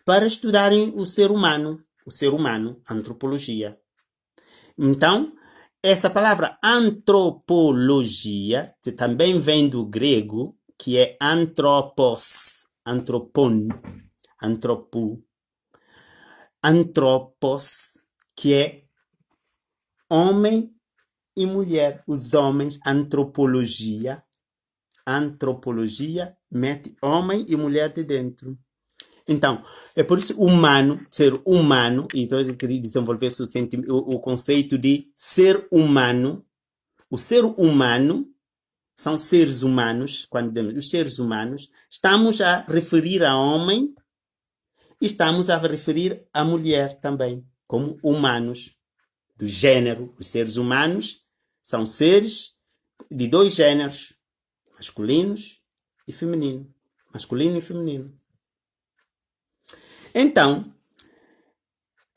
Speaker 1: para estudarem o ser humano, antropologia. Então, essa palavra antropologia, que também vem do grego, que é anthropos, antropon, antropo, anthropos, que é homem e mulher. Os homens, antropologia mete homem e mulher de dentro. Então, é por isso humano, ser humano, e então eu queria desenvolver o conceito de ser humano. O ser humano são seres humanos, quando dizemos os seres humanos, estamos a referir a homem e estamos a referir a mulher também, como humanos, do gênero. Os seres humanos são seres de dois gêneros, masculinos e feminino. Masculino e feminino. Então,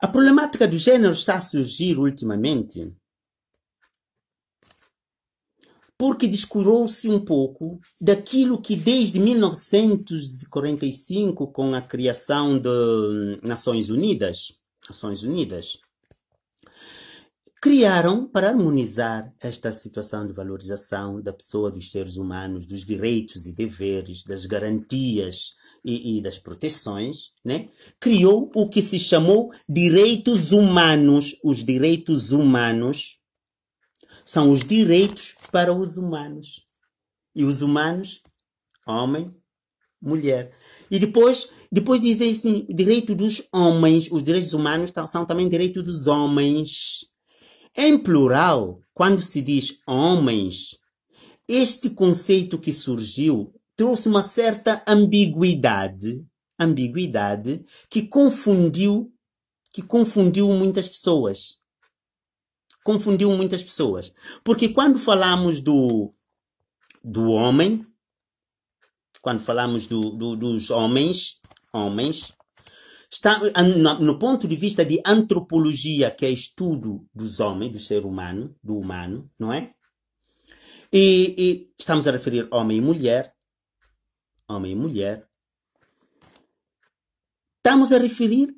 Speaker 1: a problemática do gênero está a surgir ultimamente porque descurou-se um pouco daquilo que desde 1945, com a criação de Nações Unidas, criaram para harmonizar esta situação de valorização da pessoa, dos seres humanos, dos direitos e deveres, das garantias e das proteções, né? Criou o que se chamou direitos humanos. Os direitos humanos são os direitos para os humanos. E os humanos, homem, mulher. E depois dizem assim, direito dos homens. Os direitos humanos são também direito dos homens. Em plural, quando se diz homens, este conceito que surgiu trouxe uma certa ambiguidade que confundiu muitas pessoas. Porque quando falamos do homem, quando falamos dos homens, está no ponto de vista de antropologia, que é estudo dos homens, do ser humano, do humano, não é? E estamos a referir homem e mulher. Estamos a referir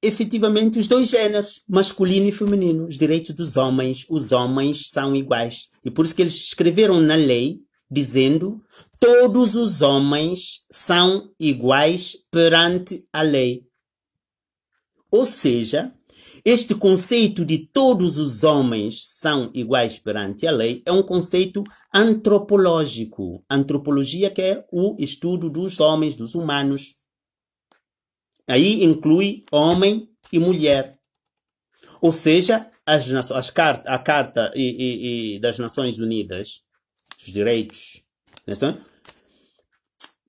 Speaker 1: efetivamente os dois gêneros, masculino e feminino, os direitos dos homens. Os homens são iguais. E por isso que eles escreveram na lei, dizendo: todos os homens são iguais perante a lei. Ou seja, este conceito de todos os homens são iguais perante a lei é um conceito antropológico. Antropologia, que é o estudo dos homens, dos humanos. Aí inclui homem e mulher. Ou seja, a Carta das Nações Unidas, dos direitos,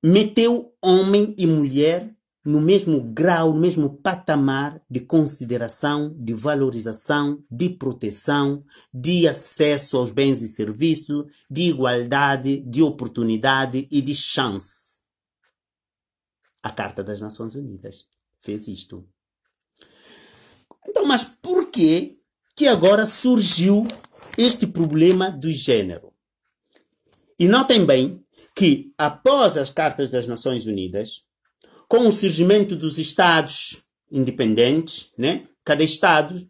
Speaker 1: meteu homem e mulher no mesmo grau, no mesmo patamar de consideração, de valorização, de proteção, de acesso aos bens e serviços, de igualdade, de oportunidade e de chance. A Carta das Nações Unidas fez isto. Então, mas por que agora surgiu este problema do gênero? E notem bem que após as Cartas das Nações Unidas, com o surgimento dos Estados independentes, né? Cada Estado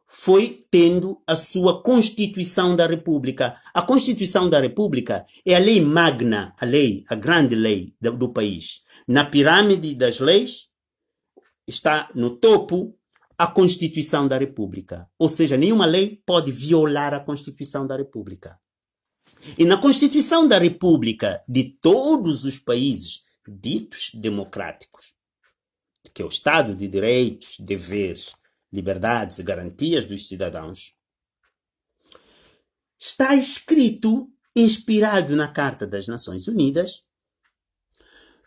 Speaker 1: foi tendo a sua Constituição da República. A Constituição da República é a lei magna, a grande lei do país. Na pirâmide das leis está no topo a Constituição da República. Ou seja, nenhuma lei pode violar a Constituição da República. E na Constituição da República de todos os países ditos democráticos, que é o Estado de direitos, deveres, liberdades e garantias dos cidadãos, está escrito, inspirado na Carta das Nações Unidas: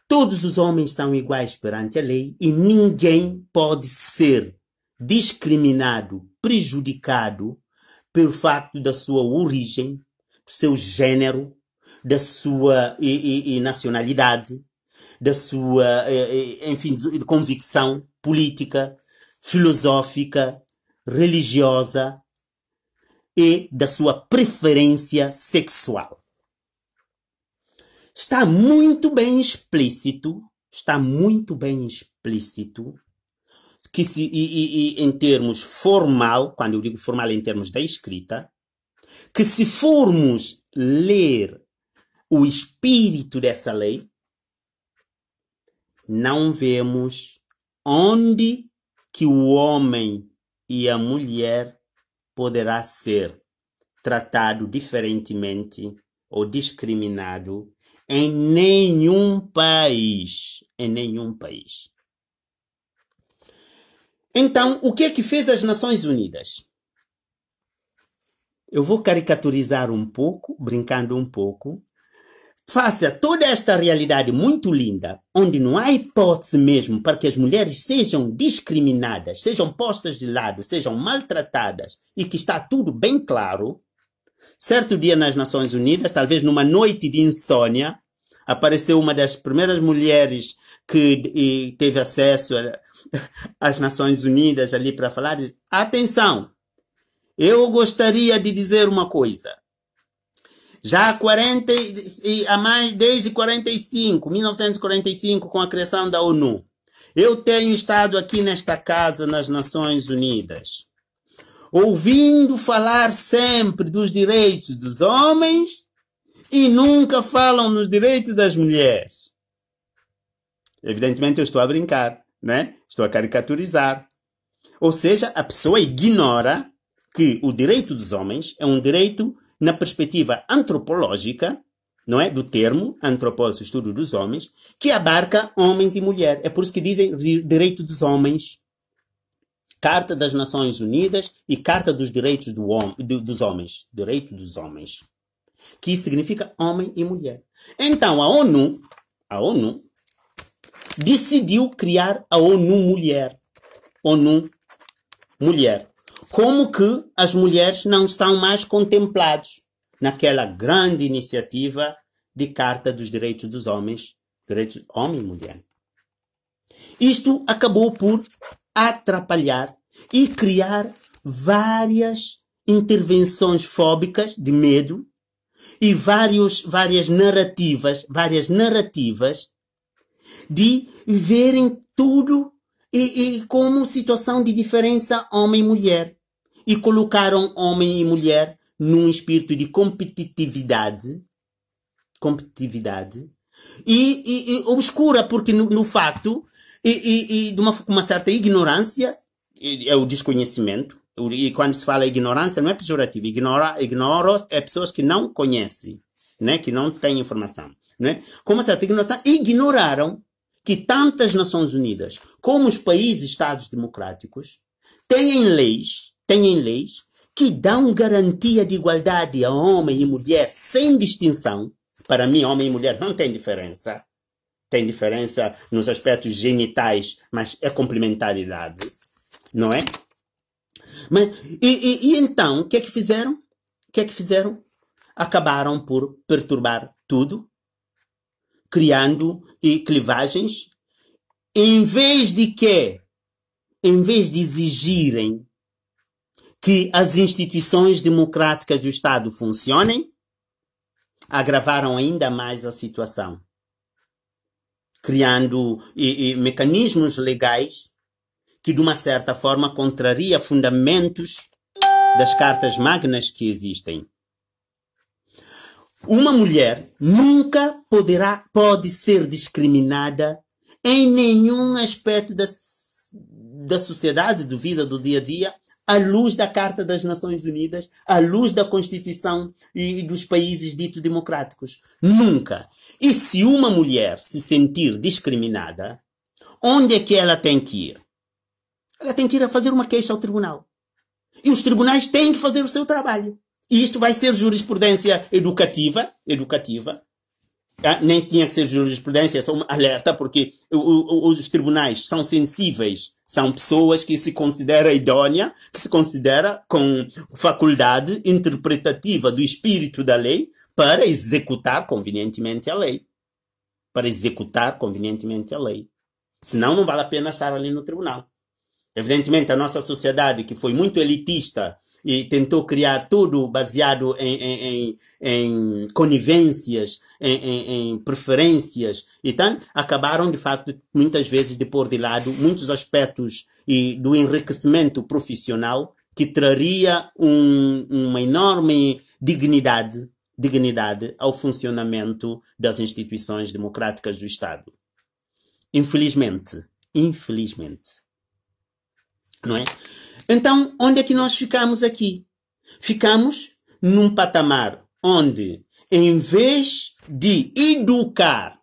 Speaker 1: todos os homens são iguais perante a lei e ninguém pode ser discriminado, prejudicado pelo facto da sua origem, do seu gênero, da sua nacionalidade, da sua, enfim, convicção política, filosófica, religiosa e da sua preferência sexual. Está muito bem explícito que em termos formal, quando eu digo formal em termos da escrita, que se formos ler o espírito dessa lei, não vemos onde que o homem e a mulher poderá ser tratado diferentemente ou discriminado em nenhum país. Em nenhum país. Então, o que é que fez as Nações Unidas? Eu vou caricaturizar um pouco, brincando um pouco. Face a toda esta realidade muito linda, onde não há hipótese mesmo para que as mulheres sejam discriminadas, sejam postas de lado, sejam maltratadas e que está tudo bem claro, certo dia nas Nações Unidas, talvez numa noite de insônia, apareceu uma das primeiras mulheres que teve acesso às Nações Unidas ali para falar, diz, atenção, eu gostaria de dizer uma coisa. Já desde 1945, com a criação da ONU, eu tenho estado aqui nesta casa nas Nações Unidas, ouvindo falar sempre dos direitos dos homens e nunca falam nos direitos das mulheres. Evidentemente eu estou a brincar, né? Estou a caricaturizar. Ou seja, a pessoa ignora que o direito dos homens é um direito na perspectiva antropológica, não é? Do termo antropólogos, estudo dos homens, que abarca homens e mulheres. É por isso que dizem direito dos homens, Carta das Nações Unidas e Carta dos Direitos dos Homens. Direito dos homens. Que significa homem e mulher. Então, a ONU decidiu criar a ONU Mulher. ONU Mulher. Como que as mulheres não estão mais contempladas naquela grande iniciativa de Carta dos Direitos dos Homens, direitos homem e mulher. Isto acabou por atrapalhar e criar várias intervenções fóbicas de medo e várias narrativas de verem tudo e como situação de diferença homem e mulher. E colocaram homem e mulher num espírito de competitividade e obscura, porque no facto de uma certa ignorância, é o desconhecimento, e quando se fala ignorância não é pejorativo, ignoros é pessoas que não conhecem, né? Que não têm informação, né? Com uma certa ignorância, ignoraram que tantas Nações Unidas como os países Estados democráticos têm leis que dão garantia de igualdade a homem e mulher sem distinção. Para mim, homem e mulher não tem diferença. Tem diferença nos aspectos genitais, mas é complementaridade, não é? Mas, então, o que é que fizeram? Acabaram por perturbar tudo, criando clivagens, em vez de exigirem que as instituições democráticas do Estado funcionem, agravaram ainda mais a situação, criando mecanismos legais que, de uma certa forma, contraria fundamentos das cartas magnas que existem. Uma mulher nunca pode ser discriminada em nenhum aspecto da sociedade, da vida do dia a dia, à luz da Carta das Nações Unidas, à luz da Constituição e dos países ditos democráticos. Nunca. E se uma mulher se sentir discriminada, onde é que ela tem que ir? Ela tem que ir a fazer uma queixa ao tribunal. E os tribunais têm que fazer o seu trabalho. E isto vai ser jurisprudência educativa. Nem tinha que ser jurisprudência, é só um alerta, porque os tribunais são sensíveis, são pessoas que se consideram idônea, que se considera com faculdade interpretativa do espírito da lei para executar convenientemente a lei. Senão não vale a pena estar ali no tribunal. Evidentemente, a nossa sociedade, que foi muito elitista e tentou criar tudo baseado em conivências, em preferências e tal, acabaram, de facto, muitas vezes de pôr de lado muitos aspectos do enriquecimento profissional que traria uma enorme dignidade ao funcionamento das instituições democráticas do Estado. Infelizmente, não é? Então, onde é que nós ficamos aqui? Ficamos num patamar onde, em vez de educar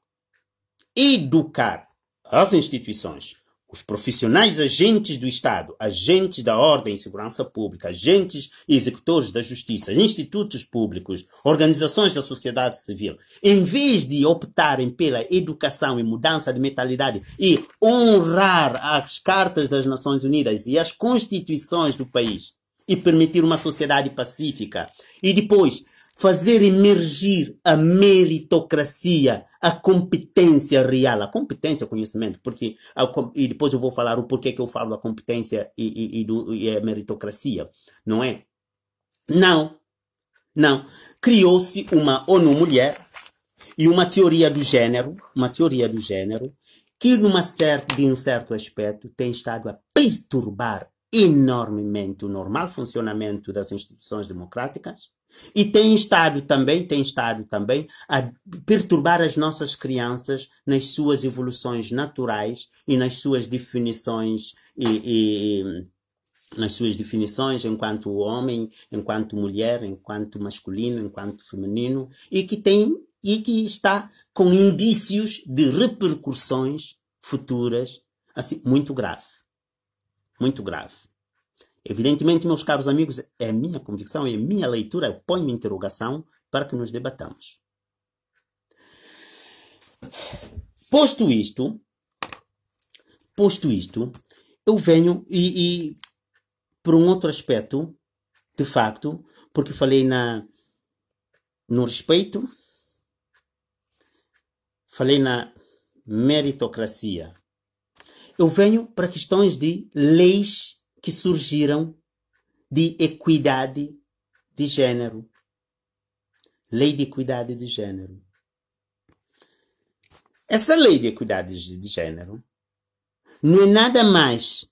Speaker 1: as instituições, os profissionais agentes do Estado, agentes da ordem e segurança pública, agentes e executores da justiça, institutos públicos, organizações da sociedade civil, em vez de optarem pela educação e mudança de mentalidade e honrar as cartas das Nações Unidas e as constituições do país e permitir uma sociedade pacífica e depois fazer emergir a meritocracia, a competência real, a competência, o conhecimento, porque, e depois eu vou falar o porquê que eu falo da competência e a meritocracia, não é? Não. Criou-se uma ONU Mulher e uma teoria do gênero, que de um certo aspecto tem estado a perturbar enormemente o normal funcionamento das instituições democráticas e tem estado também a perturbar as nossas crianças nas suas evoluções naturais e nas suas definições enquanto homem, enquanto mulher, enquanto masculino, enquanto feminino e que está com indícios de repercussões futuras assim muito grave. Evidentemente, meus caros amigos, é a minha convicção, é a minha leitura, eu ponho uma interrogação para que nos debatamos. Posto isto, eu venho e por um outro aspecto, de facto, porque falei no respeito, falei na meritocracia. Eu venho para questões de leis que surgiram de equidade de gênero. Lei de equidade de gênero. Essa lei de equidade de gênero não é nada mais,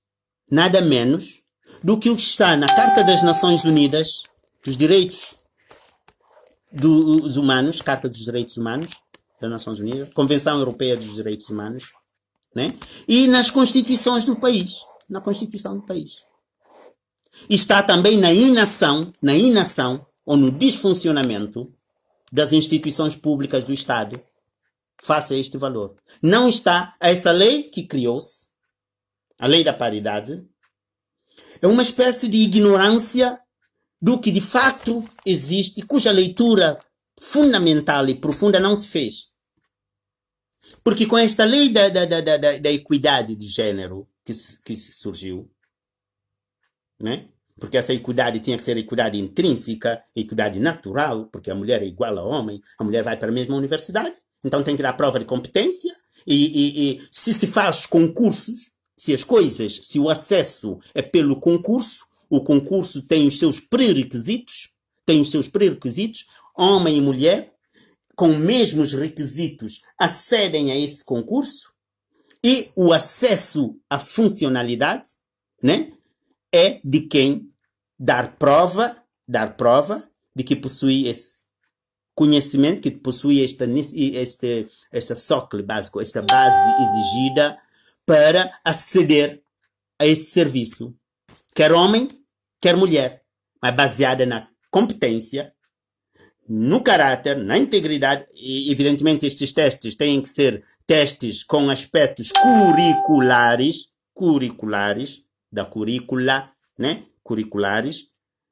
Speaker 1: nada menos do que o que está na Carta das Nações Unidas dos Direitos dos Humanos, Carta dos Direitos Humanos das Nações Unidas, Convenção Europeia dos Direitos Humanos, né? E nas constituições do país. Na Constituição do país. E está também na inação ou no desfuncionamento das instituições públicas do Estado face a este valor. Não está essa lei que criou-se, a lei da paridade, é uma espécie de ignorância do que de facto existe, cuja leitura fundamental e profunda não se fez. Porque com esta lei da equidade de gênero que surgiu, né? Porque essa equidade tinha que ser equidade intrínseca, equidade natural, porque a mulher é igual ao homem, a mulher vai para a mesma universidade, então tem que dar prova de competência, e se faz concursos, se o acesso é pelo concurso, o concurso tem os seus pré-requisitos, homem e mulher, com mesmos requisitos, acedem a esse concurso, e o acesso à funcionalidade, né, é de quem dar prova de que possui esse conhecimento, que possui este socle básico, esta base exigida para aceder a esse serviço. Quer homem, quer mulher, mas baseada na competência, no caráter, na integridade, e evidentemente estes testes têm que ser testes com aspectos curriculares, da currícula, né? Curriculares,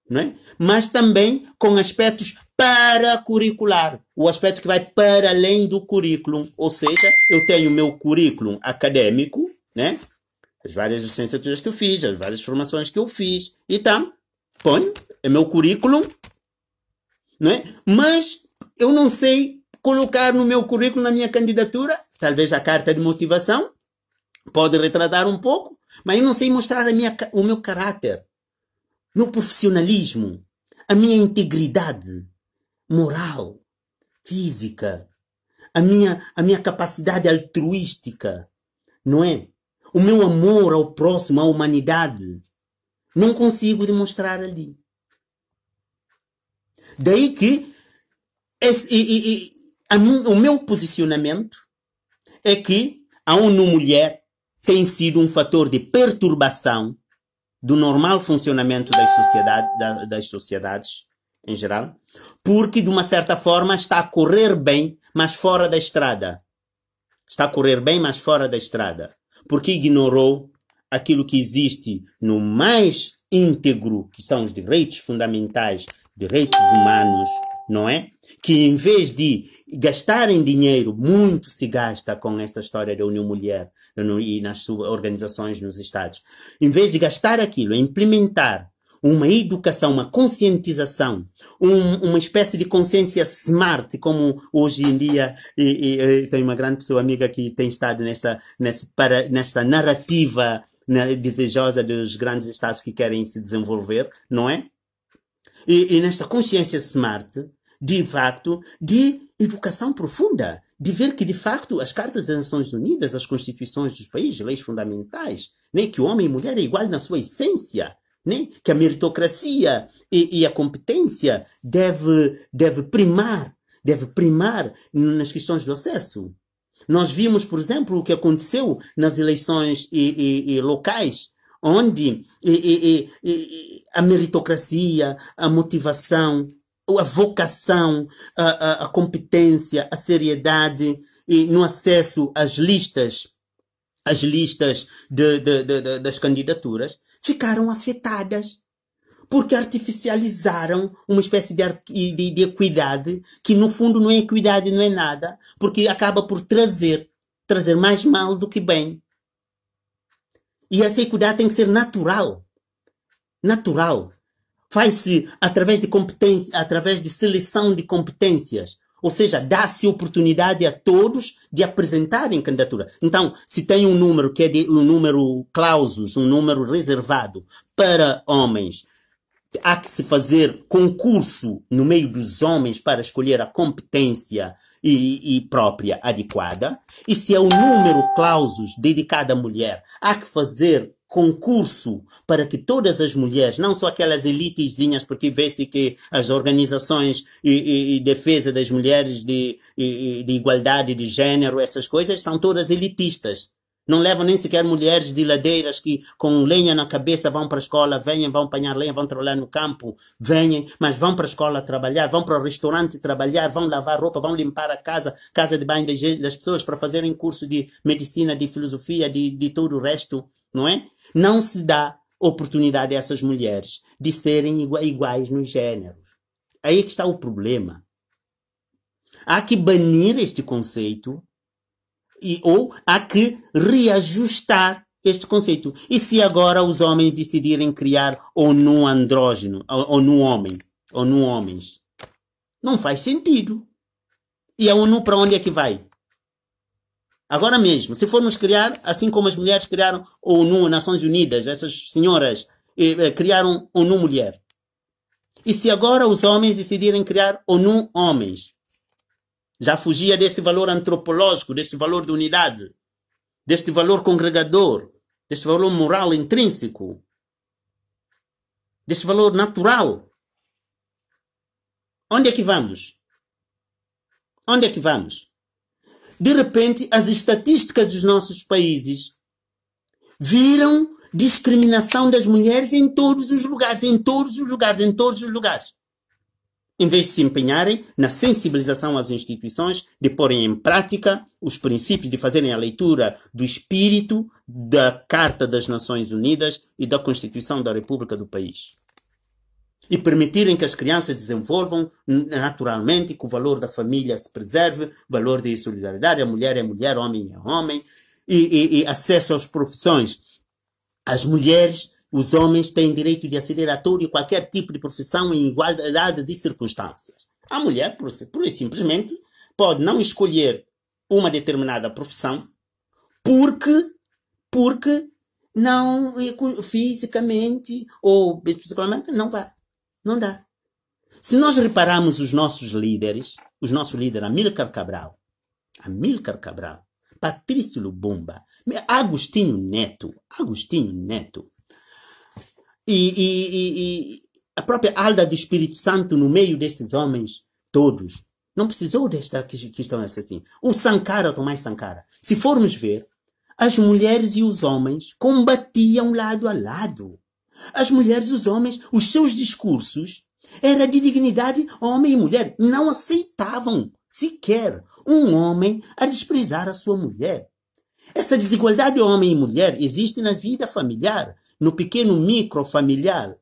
Speaker 1: né? Mas também com aspectos paracurricular, o aspecto que vai para além do currículo, ou seja, eu tenho o meu currículo acadêmico, né? As várias licenciaturas que eu fiz, as várias formações que eu fiz, então, ponho, é meu currículo, né? Mas eu não sei colocar no meu currículo, na minha candidatura, talvez a carta de motivação, pode retratar um pouco, mas eu não sei mostrar o meu caráter, meu profissionalismo, a minha integridade moral, física, a minha capacidade altruística, não é? O meu amor ao próximo, à humanidade. Não consigo demonstrar ali. Daí que o meu posicionamento é que a ONU Mulher tem sido um fator de perturbação do normal funcionamento das sociedades em geral, porque de uma certa forma está a correr bem, mas fora da estrada. Está a correr bem, mas fora da estrada. Porque ignorou aquilo que existe no mais íntegro, que são os direitos fundamentais, direitos humanos, não é? Que em vez de gastarem dinheiro, muito se gasta com esta história da União Mulher e nas organizações nos Estados. Em vez de gastar aquilo, implementar uma educação, uma conscientização, uma espécie de consciência smart, como hoje em dia tem uma grande pessoa amiga que tem estado nesta narrativa desejosa dos grandes estados que querem se desenvolver, não é? E nesta consciência smart, de facto, de educação profunda, de ver que, de facto, as Cartas das Nações Unidas, as constituições dos países, leis fundamentais, né, que o homem e a mulher é igual na sua essência, né, que a meritocracia e a competência deve primar nas questões do acesso. Nós vimos, por exemplo, o que aconteceu nas eleições locais, onde a meritocracia, a motivação, a vocação, a competência, a seriedade no acesso às listas das candidaturas ficaram afetadas, porque artificializaram uma espécie de equidade, que no fundo não é equidade, não é nada, porque acaba por trazer mais mal do que bem. E essa equidade tem que ser natural. Natural. Faz-se através de competência, através de seleção de competências. Ou seja, dá-se oportunidade a todos de apresentarem candidatura. Então, se tem um número que é um número clausus, um número reservado para homens, há que se fazer concurso no meio dos homens para escolher a competência própria adequada. E se é o número clausus dedicado à mulher, há que fazer concurso para que todas as mulheres, não só aquelas elitezinhas, porque vê-se que as organizações e defesa das mulheres de igualdade de gênero, essas coisas, são todas elitistas. Não levam nem sequer mulheres de ladeiras que com lenha na cabeça vão para a escola, vão apanhar lenha, vão trabalhar no campo, mas vão para a escola trabalhar, vão para o restaurante trabalhar, vão lavar roupa, vão limpar a casa de banho das pessoas para fazerem curso de medicina, de filosofia, de todo o resto, não é? Não se dá oportunidade a essas mulheres de serem iguais nos géneros. Aí que está o problema. Há que banir este conceito ou há que reajustar este conceito. E se agora os homens decidirem criar ONU andrógeno, ONU homem, ONU homens? Não faz sentido. E a ONU para onde é que vai? Agora mesmo, se formos criar, assim como as mulheres criaram ONU, Nações Unidas, essas senhoras criaram ONU Mulher. E se agora os homens decidirem criar ONU Homens? Já fugia desse valor antropológico, deste valor de unidade, deste valor congregador, deste valor moral intrínseco, deste valor natural. Onde é que vamos? Onde é que vamos? De repente, as estatísticas dos nossos países viram discriminação das mulheres em todos os lugares, em todos os lugares, em todos os lugares. Em vez de se empenharem na sensibilização às instituições, de porem em prática os princípios, de fazerem a leitura do espírito da Carta das Nações Unidas e da Constituição da República do país. E permitirem que as crianças desenvolvam naturalmente, que o valor da família se preserve, o valor de solidariedade, a mulher é mulher, homem é homem, e acesso às profissões. As mulheres, os homens têm direito de aceder a todo e qualquer tipo de profissão em igualdade de circunstâncias. A mulher, pura e simplesmente, pode não escolher uma determinada profissão porque não fisicamente ou psicologicamente não vai. Não dá. Se nós repararmos os nossos líderes, Amílcar Cabral, Patrício Lubumba, Agostinho Neto, e A própria alda do Espírito Santo no meio desses homens todos. Não precisou desta questão assim. O Sankara, Tomás Sankara, se formos ver, as mulheres e os homens combatiam lado a lado. As mulheres e os homens, os seus discursos eram de dignidade homem e mulher. Não aceitavam sequer um homem a desprezar a sua mulher. Essa desigualdade homem e mulher existe na vida familiar, no pequeno micro familiar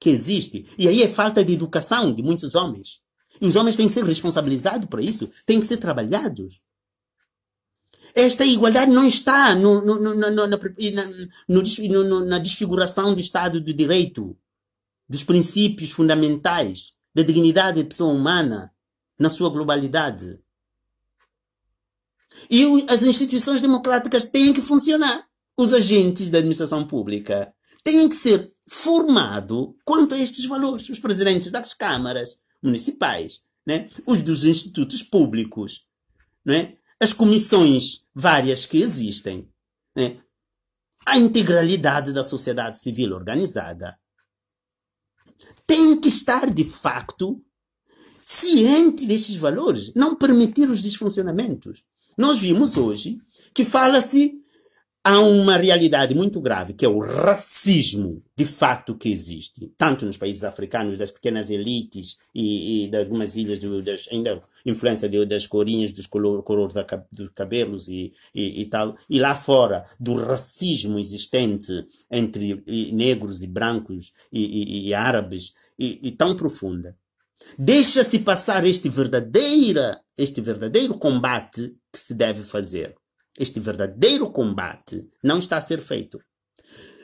Speaker 1: que existe. E aí é falta de educação de muitos homens. E os homens têm que ser responsabilizados por isso, têm que ser trabalhados. Esta igualdade não está na desfiguração do Estado de Direito, dos princípios fundamentais, da dignidade da pessoa humana, na sua globalidade. E as instituições democráticas têm que funcionar. Os agentes da administração pública têm que ser formados quanto a estes valores. Os presidentes das câmaras municipais, né? Os dos institutos públicos, né? As comissões várias que existem, né? A integralidade da sociedade civil organizada tem que estar, de facto, ciente destes valores, não permitir os desfuncionamentos. Nós vimos hoje que fala-se há uma realidade muito grave, que é o racismo, de facto, que existe, tanto nos países africanos, das pequenas elites e de algumas ilhas, ainda influência das corinhas, dos cores dos cabelos e tal, e lá fora, do racismo existente entre negros e brancos e árabes, e tão profunda. Deixa-se passar este verdadeiro combate que se deve fazer. Este verdadeiro combate não está a ser feito.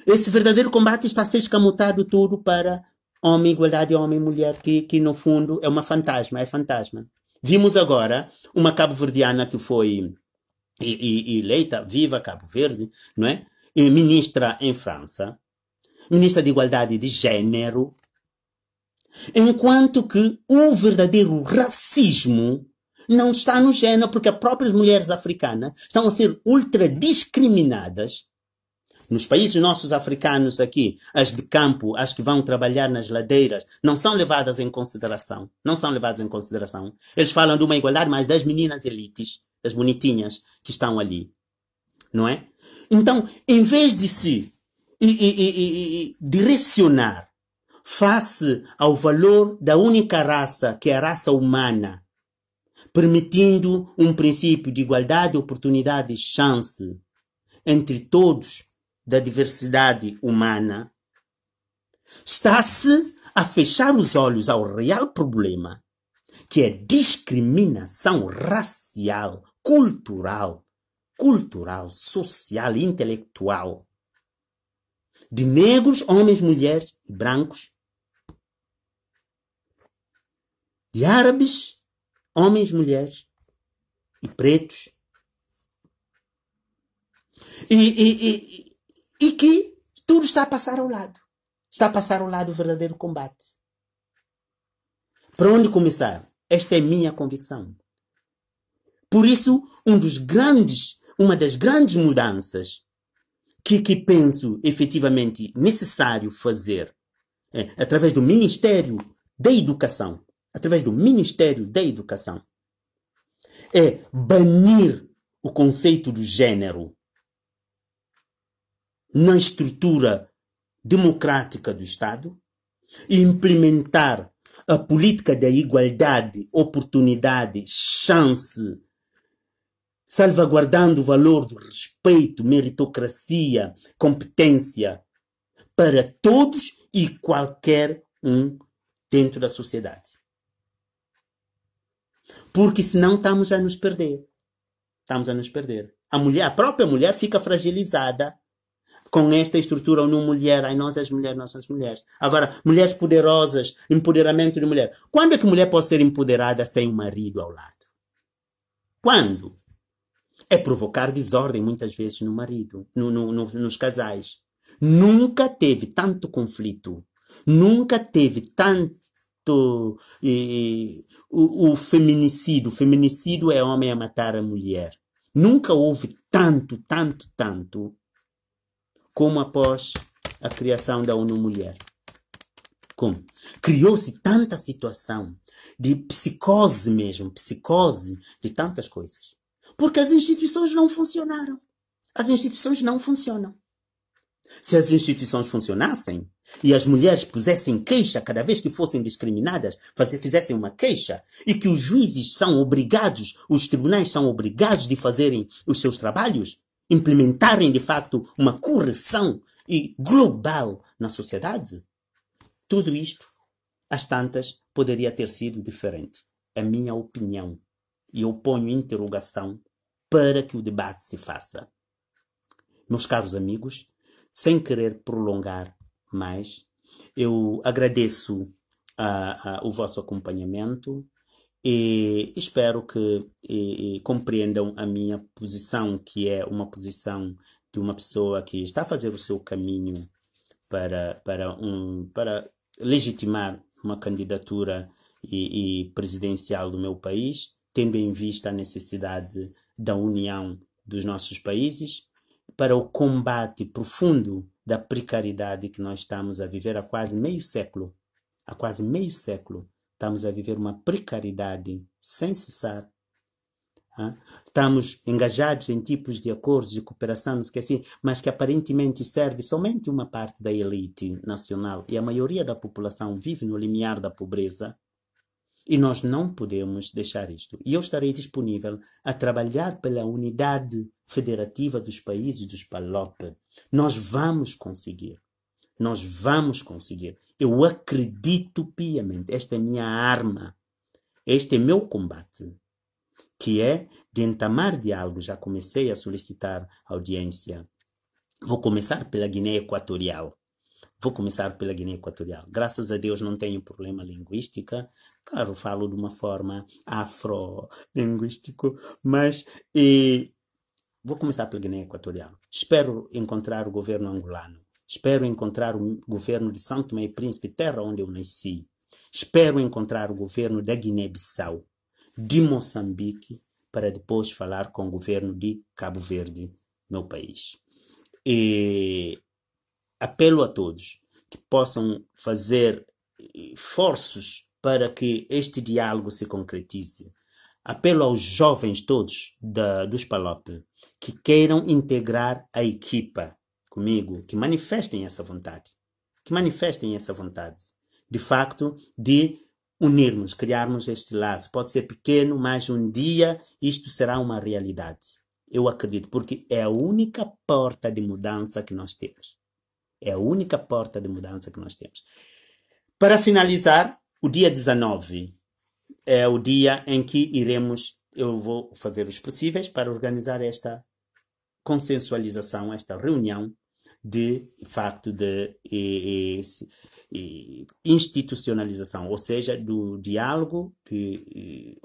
Speaker 1: Esse verdadeiro combate está a ser escamotado tudo para homem, igualdade, homem e mulher, que no fundo é é fantasma. Vimos agora uma cabo-verdiana que foi eleita, viva Cabo Verde, não é? E ministra em França, ministra de Igualdade de Gênero, enquanto que o verdadeiro racismo não está no gênero, porque as próprias mulheres africanas estão a ser ultra discriminadas. Nos países nossos africanos aqui, as de campo, as que vão trabalhar nas ladeiras, não são levadas em consideração. Não são levadas em consideração. Eles falam de uma igualdade, mas das meninas elites, das bonitinhas que estão ali. Não é? Então, em vez de se direcionar face ao valor da única raça, que é a raça humana, permitindo um princípio de igualdade, oportunidade e chance entre todos da diversidade humana, está-se a fechar os olhos ao real problema, que é discriminação racial, cultural, social e intelectual de negros, homens, mulheres e brancos, de árabes, homens, mulheres e pretos, e que tudo está a passar ao lado. Está a passar ao lado o verdadeiro combate. Para onde começar? Esta é minha convicção. Por isso, uma das grandes mudanças que penso efetivamente necessário fazer através do Ministério da Educação, é banir o conceito do gênero na estrutura democrática do Estado e implementar a política da igualdade, oportunidade, chance, salvaguardando o valor do respeito, meritocracia, competência para todos e qualquer um dentro da sociedade. Porque senão estamos a nos perder. A própria mulher fica fragilizada com esta estrutura, ou não mulher, ai nós as mulheres, nossas mulheres. Agora, mulheres poderosas, empoderamento de mulher. Quando é que mulher pode ser empoderada sem um marido ao lado? Quando? É provocar desordem muitas vezes no marido, nos casais. Nunca teve tanto conflito, nunca teve tanto o feminicídio. O feminicídio é homem a matar a mulher. Nunca houve tanto como após a criação da ONU Mulher. Como? Criou-se tanta situação de psicose mesmo, psicose de tantas coisas. Porque as instituições não funcionaram. As instituições não funcionam. Se as instituições funcionassem e as mulheres pusessem queixa cada vez que fossem discriminadas, fizessem uma queixa, e que os juízes são obrigados, os tribunais são obrigados de fazerem os seus trabalhos, implementarem de facto uma correção global na sociedade, tudo isto, às tantas, poderia ter sido diferente. A minha opinião. E eu ponho interrogação para que o debate se faça. Meus caros amigos, sem querer prolongar mais, eu agradeço o vosso acompanhamento e espero que compreendam a minha posição, que é uma posição de uma pessoa que está a fazer o seu caminho para legitimar uma candidatura presidencial do meu país, tendo em vista a necessidade da união dos nossos países, para o combate profundo da precariedade que nós estamos a viver há quase meio século. Há quase meio século estamos a viver uma precariedade sem cessar. Estamos engajados em tipos de acordos de cooperação, mas que aparentemente serve somente uma parte da elite nacional e a maioria da população vive no limiar da pobreza. E nós não podemos deixar isto. E eu estarei disponível a trabalhar pela unidade federativa dos países dos PALOP. Nós vamos conseguir. Nós vamos conseguir. Eu acredito piamente. Esta é minha arma. Este é meu combate. Que é de entamar diálogo. Já comecei a solicitar audiência. Vou começar pela Guiné Equatorial. Graças a Deus não tenho problema linguístico. Claro, falo de uma forma afro-linguística, mas vou começar pela Guiné Equatorial. Espero encontrar o governo angolano. Espero encontrar o governo de São Tomé e Príncipe, terra onde eu nasci. Espero encontrar o governo da Guiné-Bissau, de Moçambique, para depois falar com o governo de Cabo Verde, meu país. E apelo a todos que possam fazer esforços para que este diálogo se concretize. Apelo aos jovens todos dos PALOP que queiram integrar a equipa comigo, que manifestem essa vontade. De facto, de unirmos, criarmos este laço. Pode ser pequeno, mas um dia isto será uma realidade. Eu acredito, porque é a única porta de mudança que nós temos. Para finalizar, o dia 19 é o dia em que eu vou fazer os possíveis para organizar esta consensualização, esta reunião de facto de institucionalização, ou seja, do diálogo de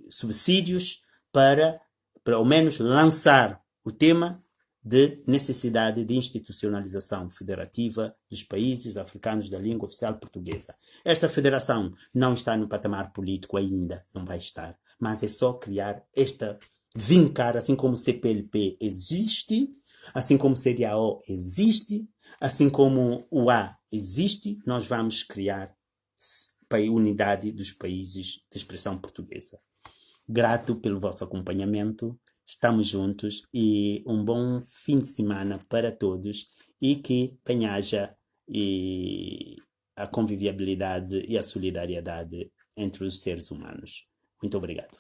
Speaker 1: subsídios para ao menos lançar o tema de necessidade de institucionalização federativa dos países africanos da língua oficial portuguesa. Esta federação não está no patamar político ainda, não vai estar, mas é só criar vincar, assim como o CPLP existe, assim como o CDAO existe, assim como o A existe, nós vamos criar a unidade dos países de expressão portuguesa. Grato pelo vosso acompanhamento. Estamos juntos e um bom fim de semana para todos e que haja a convivialidade e a solidariedade entre os seres humanos. Muito obrigado.